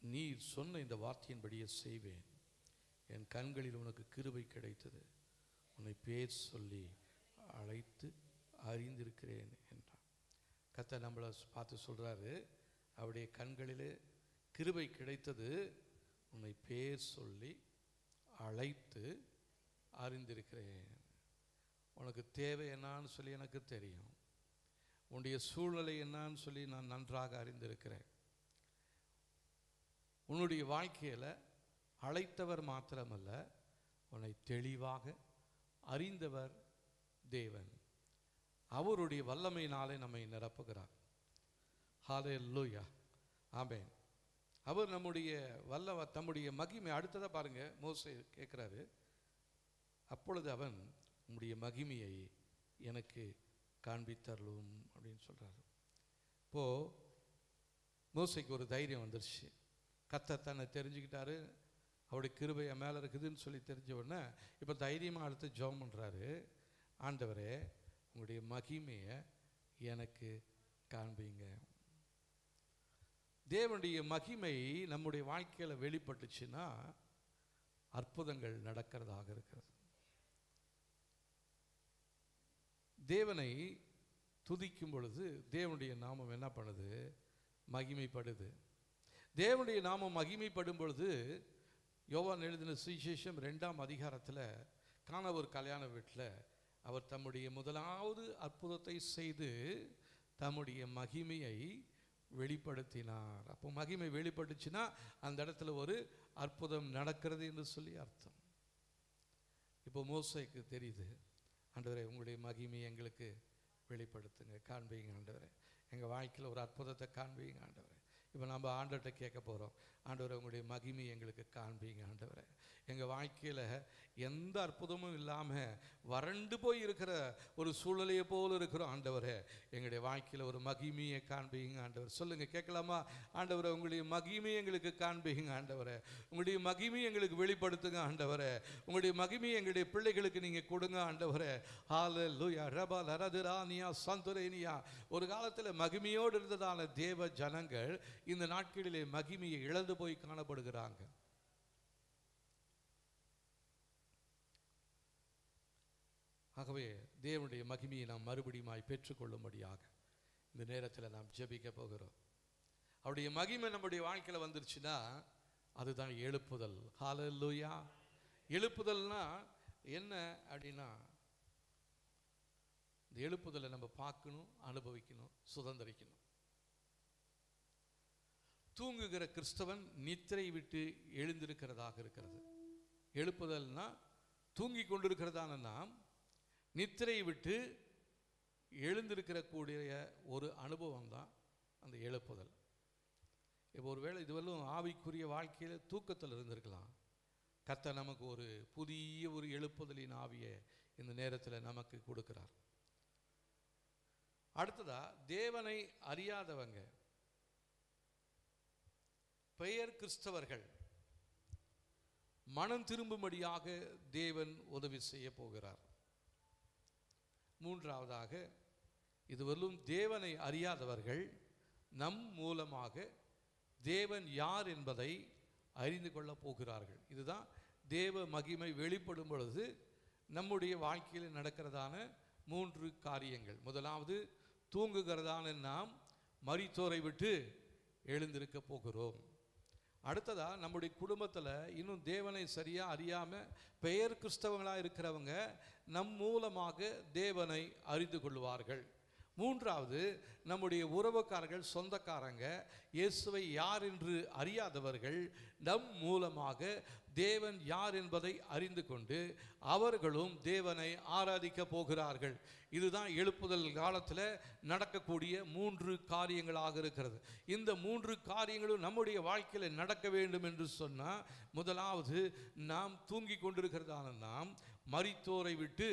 நீர் சொன்ன இந்த வார்த்தையின்படியே செய்வேன், என் கண்களில் உனக்கு கிருபை கிடைத்தது, உன்னை பேர் சொல்லி அழைத்து அறிந்திருக்கிறேன் என்றான். கர்த்தர் நம்மளை பார்த்து சொல்கிறாரு, அவருடைய கண்களிலே கிருபை கிடைத்தது, உன்னை பேர் சொல்லி அழைத்து அறிந்திருக்கிறேன். உனக்கு தேவை என்னான்னு சொல்லி எனக்கு தெரியும், உன்னுடைய சூழ்நிலை என்னான்னு சொல்லி நான் நன்றாக அறிந்திருக்கிறேன். உன்னுடைய வாழ்க்கையில் அழைத்தவர் மாத்திரமல்ல, உன்னை தெளிவாக அறிந்தவர் தேவன். அவருடைய வல்லமையினாலே நம்மை நிரப்புகிறார். ஹல்லேலூயா, ஆமென். அவர் நம்முடைய தம்முடைய மகிமை. அடுத்ததாக பாருங்க, மோசே கேட்குறாரு, அப்பொழுது அவன் உம்முடைய மகிமையை எனக்கு காண்பித்தருளும் அப்படின்னு சொல்கிறாரு. இப்போது மோசேக்கு ஒரு தைரியம் வந்துருச்சு. கர்த்தர் தன்னை தெரிஞ்சுக்கிட்டாரு, அவருடைய கிருபை என் மேலே இருக்குதுன்னு சொல்லி தெரிஞ்ச உடனே இப்போ தைரியமாக அடுத்து ஜெபம் பண்ணுறாரு. ஆண்டவரே, உங்களுடைய மகிமையை எனக்கு காண்பீங்க. தேவனுடைய மகிமை நம்முடைய வாழ்க்கையில் வெளிப்பட்டுச்சுன்னா அற்புதங்கள் நடக்கிறதாக இருக்கிறது. தேவனை துதிக்கும் பொழுது தேவனுடைய நாமம் என்ன பண்ணுது? மகிமைப்படுது. தேவனுடைய நாமம் மகிமைப்படும் பொழுது, யோவான் எழுதின சுவிசேஷம் 2ஆம் அதிகாரத்தில் காண ஒரு கல்யாண வீட்டில் அவர் தம்முடைய முதலாவது அற்புதத்தை செய்து தம்முடைய மகிமையை வெளிப்படுத்தினார். அப்போ மகிமை வெளிப்பட்டுச்சுன்னா அந்த இடத்துல ஒரு அற்புதம் நடக்கிறது என்று சொல்லி அர்த்தம். இப்போ மோசேக்கு தெரியுது, ஆண்டவரே உங்களுடைய மகிமையை எங்களுக்கு வெளிப்படுத்துங்க, காண்பீங்க ஆண்டவரே, எங்கள் வாழ்க்கையில் ஒரு அற்புதத்தை காண்பீங்க ஆண்டவரே. இப்போ நம்ம ஆண்டவர்கிட்ட கேட்க போகிறோம், ஆண்டவரே உங்களுடைய மகிமை எங்களுக்கு காண்பீங்க ஆண்டவரே. எங்கள் வாழ்க்கையில் எந்த அற்புதமும் இல்லாமல் வறண்டு போய் இருக்கிற ஒரு சூழ்நிலையை போல் இருக்கிறோம் ஆண்டவரே, எங்களுடைய வாழ்க்கையில் ஒரு மகிமையை காண்பீங்க ஆண்டவர். சொல்லுங்கள், கேட்கலாமா? ஆண்டவரே உங்களுடைய மகிமையை எங்களுக்கு காண்பீங்க ஆண்டவரே, உங்களுடைய மகிமையை எங்களுக்கு வெளிப்படுத்துங்க ஆண்டவரே, உங்களுடைய மகிமையை எங்களுடைய பிள்ளைகளுக்கு நீங்கள் கொடுங்க ஆண்டவரே. ஹல்லேலூயா, ரபா லரதுரானியா சந்துரேனியா. ஒரு காலத்தில் மகிமையோடு இருந்ததான தேவ ஜனங்கள் இந்த நாட்களிலே மகிமையை இழந்து போய் காணப்படுகிறாங்க. ஆகவே தேவனுடைய மகிமையை நாம் மறுபடியும் பெற்றுக்கொள்ளும்படியாக இந்த நேரத்தில் நாம் ஜெபிக்க போகிறோம். அவருடைய மகிமை நம்முடைய வாழ்க்கையில் வந்துருச்சுன்னா அதுதான் எழுப்புதல். ஹல்லேலூயா. எழுப்புதல்னா என்ன அப்படின்னா, இந்த எழுப்புதலை நம்ம பார்க்கணும், அனுபவிக்கணும், சுதந்திரிக்கணும். தூங்குகிற கிறிஸ்தவன் நித்திரை விட்டு எழுந்திருக்கிறதாக இருக்கிறது. எழுப்புதல்னா தூங்கி கொண்டிருக்கிறதான நாம் நித்திரை விட்டு எழுந்திருக்கிற கூடிய ஒரு அனுபவம் தான் அந்த எழுப்புதல். இப்போ ஒருவேளை இதுவரையும் ஆவிக்குரிய வாழ்க்கையில் தூக்கத்தில் இருந்திருக்கலாம். கர்த்தர் நமக்கு ஒரு புதிய ஒரு எழுப்புதலின் ஆவியை இந்த நேரத்தில் நமக்கு கொடுக்கிறார். அடுத்ததா, தேவனை அறியாதவங்க, பெயர் கிறிஸ்தவர்கள் மனம் திரும்பும்படியாக தேவன் உதவி செய்ய போகிறார். மூன்றாவதாக, இதுவரையும் தேவனை அறியாதவர்கள் நம் மூலமாக தேவன் யார் என்பதை அறிந்து கொள்ளப் போகிறார்கள். இதுதான் தேவ மகிமை வெளிப்படும் பொழுது நம்முடைய வாழ்க்கையில் நடக்கிறதான 3 காரியங்கள். முதலாவது, தூங்குகிறதான நாம் மரித்தோரை விட்டு எழுந்திருக்க போகிறோம். அடுத்ததா, நம்முடைய குடும்பத்தில் இன்னும் தேவனை சரியாக அறியாமல் பெயர் கிறிஸ்தவங்களாக இருக்கிறவங்க நம் மூலமாக தேவனை அறிந்து கொள்வார்கள். மூன்றாவது, நம்முடைய உறவுக்காரர்கள், சொந்தக்காரங்க இயேசுவை யார் என்று அறியாதவர்கள் நம் மூலமாக தேவன் யார் என்பதை அறிந்து கொண்டு அவர்களும் தேவனை ஆராதிக்க போகிறார்கள். இதுதான் எழுப்புதல் காலத்தில் நடக்கக்கூடிய 3 காரியங்களாக இருக்கிறது. இந்த 3 காரியங்களும் நம்முடைய வாழ்க்கையில் நடக்க வேண்டும் என்று சொன்னால், முதலாவது, நாம் தூங்கி கொண்டிருக்கிறதான நாம் மரித்தோரை விட்டு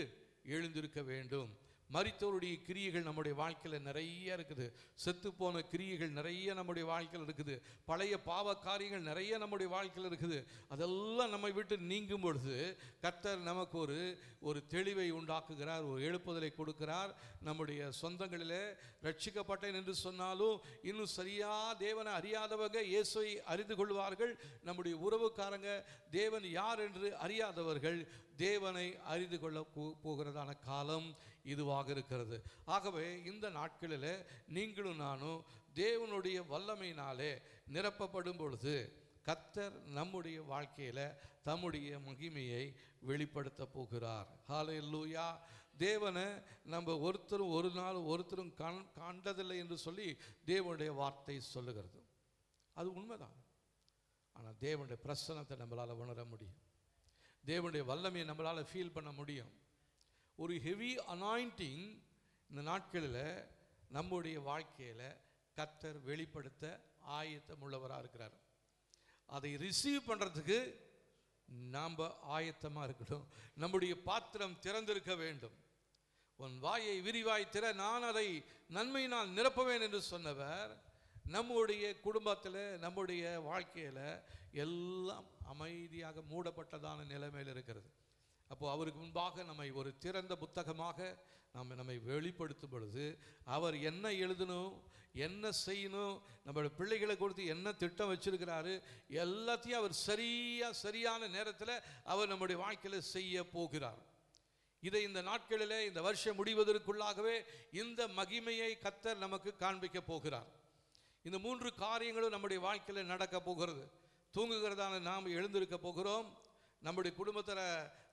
எழுந்திருக்க வேண்டும். மரித்தோருடைய கிரியைகள் நம்முடைய வாழ்க்கையில் நிறைய இருக்குது. செத்துப்போன கிரியைகள் நிறைய நம்முடைய வாழ்க்கையில் இருக்குது. பழைய பாவ காரியங்கள் நிறைய நம்முடைய வாழ்க்கையில் இருக்குது. அதெல்லாம் நம்மை விட்டு நீங்கும் பொழுது கர்த்தர் நமக்கு ஒரு தெளிவை உண்டாக்குகிறார், ஒரு எழுப்புதலை கொடுக்கிறார். நம்முடைய சொந்தங்களிலே ரட்சிக்கப்பட்டேன் என்று சொன்னாலும் இன்னும் சரியா தேவனை அறியாதவங்க இயேசுவை அறிந்து கொள்வார்கள். நம்முடைய உறவுக்காரங்க தேவன் யார் என்று அறியாதவர்கள் தேவனை அறிந்து கொள்ள போகிறதான காலம் இதுவாக இருக்கிறது. ஆகவே இந்த நாட்களில் நீங்களும் நானும் தேவனுடைய வல்லமையினாலே நிரப்பப்படும் பொழுது கர்த்தர் நம்முடைய வாழ்க்கையில் தம்முடைய மகிமையை வெளிப்படுத்த போகிறார். ஹல்லேலூயா. தேவனை நம்ம ஒருத்தரும் ஒரு நாள் ஒருத்தரும் காண்டதில்லை என்று சொல்லி தேவனுடைய வார்த்தை சொல்லுகிறது. அது உண்மைதான். ஆனால் தேவனுடைய பிரசன்னத்தை நம்மளால் உணர முடியும். தேவனுடைய வல்லமையை நம்மளால் ஃபீல் பண்ண முடியும். ஒரு ஹெவி அனாயிண்டிங் இந்த நாட்களில் நம்முடைய வாழ்க்கையில் கர்த்தர் வெளிப்படுத்த ஆயத்தம் உள்ளவராக இருக்கிறார். அதை ரிசீவ் பண்ணுறதுக்கு நாம் ஆயத்தமாக இருக்கணும். நம்முடைய பாத்திரம் திறந்திருக்க வேண்டும். உன் வாயை விரிவாய் திற, நான் அதை நன்மையினால் நிரப்புவேன் என்று சொன்னவர் நம்முடைய குடும்பத்தில் நம்முடைய வாழ்க்கையில் எல்லாம் அமைதியாக மூடப்பட்டதான நிலைமையில் இருக்கிறது. அப்போது அவருக்கு முன்பாக நம்மை ஒரு திறந்த புத்தகமாக நம்மை வெளிப்படுத்தும் பொழுது அவர் என்ன எழுதணும், என்ன செய்யணும், நம்மளோட பிள்ளைகளை கொடுத்து என்ன திட்டம் வச்சிருக்கிறாரு எல்லாத்தையும் அவர் சரியான நேரத்தில் அவர் நம்முடைய வாழ்க்கையில் செய்ய போகிறார். இதை இந்த நாட்களில் இந்த வருஷம் முடிவதற்குள்ளாகவே இந்த மகிமையை கர்த்தர் நமக்கு காண்பிக்க போகிறார். இந்த 3 காரியங்களும் நம்முடைய வாழ்க்கையில் நடக்க போகிறது. தூங்குகிறதான நாம் எழுந்திருக்க போகிறோம். நம்முடைய குடும்பத்தில்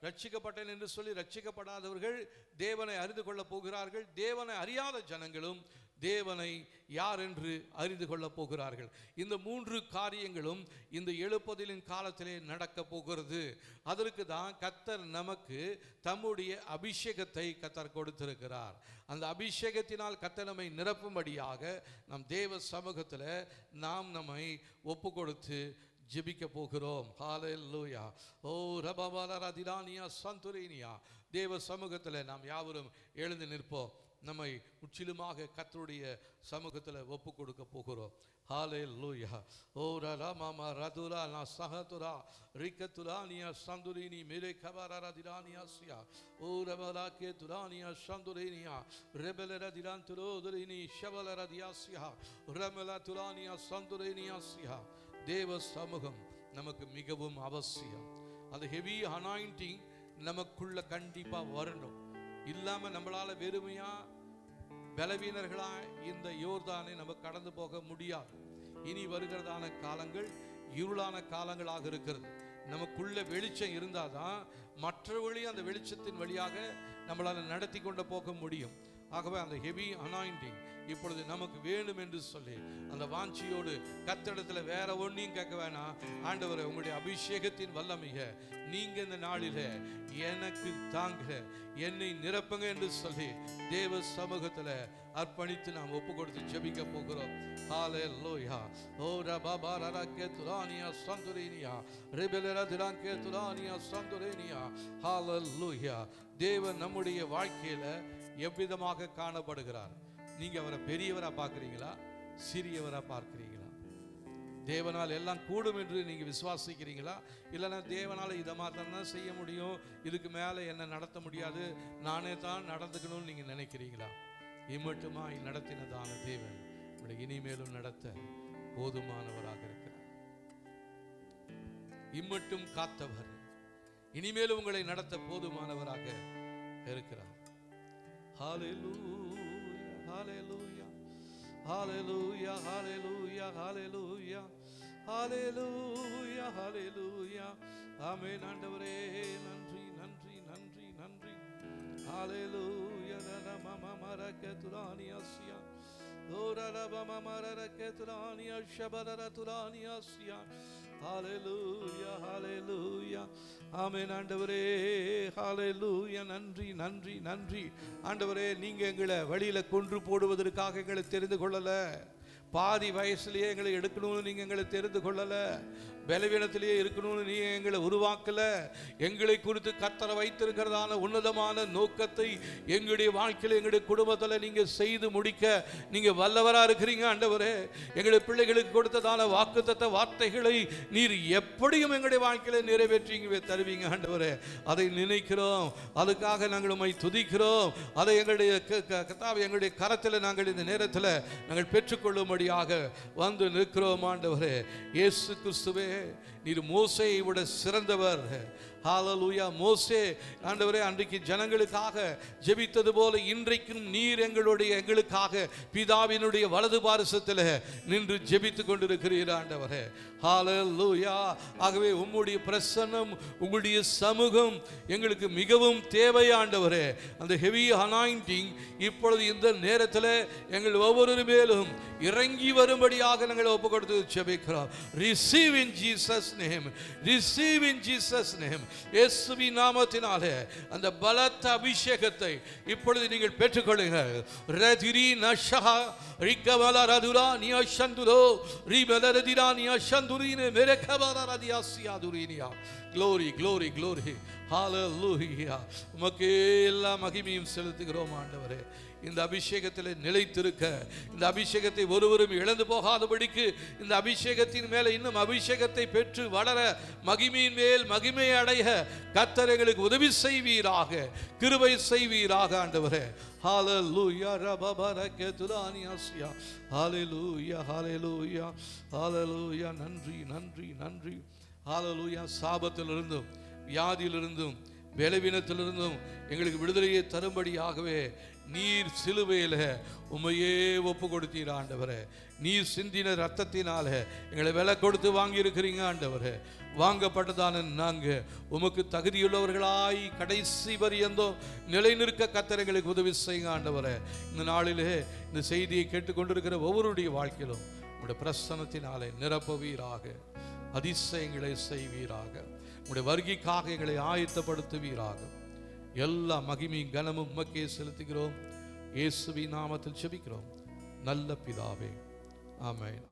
ரட்சிக்கப்பட்டேன் என்று சொல்லி ரட்சிக்கப்படாதவர்கள் தேவனை அறிந்து கொள்ளப் போகிறார்கள். தேவனை அறியாத ஜனங்களும் தேவனை யார் என்று அறிந்து கொள்ளப் போகிறார்கள். இந்த 3 காரியங்களும் இந்த எழுப்புதலின் காலத்திலே நடக்க போகிறது. அதற்கு தான் கர்த்தர் நமக்கு தம்முடைய அபிஷேகத்தை கர்த்தர் கொடுத்திருக்கிறார். அந்த அபிஷேகத்தினால் கர்த்தர் நம்மை நிரப்பும்படியாக நம் தேவ சமூகத்தில் நாம் நம்மை ஒப்பு கொடுத்து ஜெபிக்க போகிறோம். ஹல்லேலூயா. ஓ ரபபாலரா திரானியா சந்துரேனியா. தேவ சமூகத்தில் நாம் யாவரும் எழுந்து நிற்போம். நம்மை முற்றிலுமாக கர்த்தருடைய சமூகத்தில் ஒப்பு கொடுக்க போகிறோம். ஹல்லேலூயா. ஓ ரமாமா ரதுரா நா சஹதுரா ரிகதுரானியா சந்துரேனி மேலே கபரரா திரானியாசியா. ஓ ரபலாகே துரானியா சந்துரேனியா ரெபலரா திராந்துரோதுரினி ஷவலரா தியாசியா ரமலா துரானியா சந்துரேனியாசியா. தேவ சமூகம் நமக்கு மிகவும் அவசியம். அந்த ஹெவி அனாயிண்டிங் நமக்குள்ள கண்டிப்பாக வரணும். இல்லாமல் நம்மளால் வெறுமையாக பலவீனர்களாக இந்த யோர்தானை நம்ம கடந்து போக முடியாது. இனி வருகிறதான காலங்கள் இருளான காலங்களாக இருக்கிறது. நமக்குள்ள வெளிச்சம் இருந்தால் தான் மற்றவர்களையும் அந்த வெளிச்சத்தின் வழியாக நம்மளால் நடத்தி கொண்டு போக முடியும். ஆகவே அந்த ஹெவி அனாயிண்டிங் இப்பொழுது நமக்கு வேணும் என்று சொல்லி அந்த வாஞ்சியோடு கர்த்தரிடத்தில் வேற ஒன்றையும் கேட்க வேணாம். ஆண்டவரே, உங்களுடைய அபிஷேகத்தின் வல்லமையை நீங்க இந்த நாளில் எனக்கு தாங்க, என்னை நிரப்புங்க என்று சொல்லி தேவ சமூகத்தில் அர்ப்பணித்து நாம் ஒப்பு கொடுத்து ஜெபிக்க போகிறோம். ஹல்லேலூயா. ஓ ரபாபா ரரகே துரானியா சந்துரேனியா ரெபெலரா திராங்கே துரானியா சந்துரேனியா. ஹல்லேலூயா. தேவன் நம்முடைய வாழ்க்கையில் எவ்விதமாக காணப்படுகிறார்? நீங்க அவரை பெரியவரா பார்க்கிறீங்களா, சிறியவரா பார்க்கிறீங்களா? தேவனால் எல்லாம் கூடும் என்று நீங்க விசுவாசிக்கிறீங்களா? இல்லைன்னா தேவனால் இதை மாத்திரம் தான் செய்ய முடியும், இதுக்கு மேலே என்ன நடத்த முடியாது, நானே தான் நடந்துக்கணும்னு நீங்க நினைக்கிறீங்களா? இம்மட்டுமாய் நடத்தினதான தேவன் உங்களை இனிமேலும் நடத்த போதுமானவராக இருக்கிறார். இம்மட்டும் காத்தவர் இனிமேலும் உங்களை நடத்த போதுமானவராக இருக்கிறார். Hallelujah, hallelujah, hallelujah, hallelujah, hallelujah, hallelujah, hallelujah. Amen. ஆண்டவரே, நன்றி நன்றி நன்றி நன்றி. Hallelujah. Mama maraka turaniasia. Ora mama maraka turania shabara turaniasia. Hallelujah, hallelujah. ஆமென். ஆண்டவரே, ஹல்லேலூயா. நன்றி நன்றி நன்றி. ஆண்டவரே, நீங்க எங்களை வழியில கொன்று போடுவதற்காக எங்களை தெரிந்து கொள்ளல. பாதி வயசுலயே எங்களை எடுக்கணும்னு நீங்க எங்களை தெரிந்து கொள்ளல. பலவீனத்திலேயே இருக்கணும்னு நீ எங்களை உருவாக்கல. எங்களை குறித்து கர்த்தர் வைத்திருக்கிறதான உன்னதமான நோக்கத்தை எங்களுடைய வாழ்க்கையில் எங்களுடைய குடும்பத்தில் நீங்க செய்து முடிக்க நீங்க வல்லவரா இருக்கிறீங்க ஆண்டவரே. எங்களுடைய பிள்ளைகளுக்கு கொடுத்ததான வாக்குத்தத்த வார்த்தைகளை நீர் எப்படியும் எங்களுடைய வாழ்க்கையில நிறைவேற்றி தருவீங்க ஆண்டவரே. அதை நினைக்கிறோம், அதுக்காக நாங்கள் உம்மை துதிக்கிறோம். அதை எங்களுடைய எங்களுடைய கரத்தில் நாங்கள் இந்த நேரத்தில் நாங்கள் பெற்றுக்கொள்ளும்படியாக வந்து நிற்கிறோம் ஆண்டவரே. இயேசு கிறிஸ்துவே, நீர் மோசேயை விட சிறந்தவர். ஹல்லேலூயா. மோசே ஆண்டவரே அன்றைக்கு ஜனங்களுக்காக ஜெபித்தது போல இன்றைக்கும் நீர் எங்களுக்காக பிதாவினுடைய வலது பாரசத்தில் நின்று ஜெபித்துக் கொண்டிருக்கிறீர் ஆண்டவரே. ஹல்லேலூயா. ஆகவே உம்முடைய பிரசன்னம், உங்களுடைய சமூகம் எங்களுக்கு மிகவும் தேவை ஆண்டவரே. அந்த ஹெவி அனாயிண்டிங் இப்பொழுது இந்த நேரத்தில் எங்கள் ஒவ்வொரு மேலும் இறங்கி வரும்படியாக நாங்கள் ஒப்பு கொடுத்து ஜெபிக்கிறோம். Receive in Jesus name, receive in Jesus name. இயேசுவின் நாமத்தினாலே அந்த பலத்த அபிஷேகத்தை இப்பொழுது நீங்கள் பெற்றுக்கொள்ளுங்கள். ரதிரி நஷஹ ரிகவல ரதுரா நியஷந்துரோ ரிபலரதிரா நியஷந்துரினே மெரகவல ரதியாசியாதுரினியா. Glory, glory, glory. Hallelujah. உமக்கே எல்லா மகிமையும் செலுத்துகிறோம் ஆண்டவரே. இந்த அபிஷேகத்தில் நிலைத்திருக்க, இந்த அபிஷேகத்தை ஒருவரும் இழந்து போகாதபடிக்கு, இந்த அபிஷேகத்தின் மேலே இன்னும் அபிஷேகத்தை பெற்று வளர, மகிமையின் மேல் மகிமை அடைய கர்த்தர் எங்களுக்கு உதவி செய்வீராக, கிருபை செய்வீராக ஆண்டவரே. ஹalleluya ரபபரகதுரானியாசியா. ஹalleluya, ஹalleluya, ஹalleluya. நன்றி, நன்றி, நன்றி. ஹalleluya. சாபத்திலிருந்தும் வியாதியிலிருந்தும் பலவீனத்திலிருந்தும் எங்களுக்கு விடுதலையை தரும்படியாகவே நீர் சிலுவையில் உம்மையே ஒப்பு கொடுத்தீர் ஆண்டவரே. நீர் சிந்தின ரத்தத்தினால எங்களை விலை கொடுத்து வாங்கியிருக்கிறீங்க ஆண்டவரே. வாங்கப்பட்டதான நாங்கள் உமக்கு தகுதியுள்ளவர்களாய் கடைசி பரியந்தோ நிலை நிற்க கர்த்தர் எங்களுக்கு உதவி செய்யுங்க ஆண்டவரே. இந்த நாளிலே இந்த செய்தியை கேட்டுக்கொண்டிருக்கிற ஒவ்வொருடைய வாழ்க்கையிலும் உங்களுடைய பிரசன்னத்தினாலே நிரப்புவீராக, அதிசயங்களை செய்வீராக, உங்களுடைய வருகைக்காக எங்களை ஆயத்தப்படுத்துவீராக. எல்லா மகிமையும் கனமும் உமக்கே செலுத்துகிறோம். இயேசுவின் நாமத்தில் ஜெபிக்கிறோம் நல்ல பிதாவே. ஆமென்.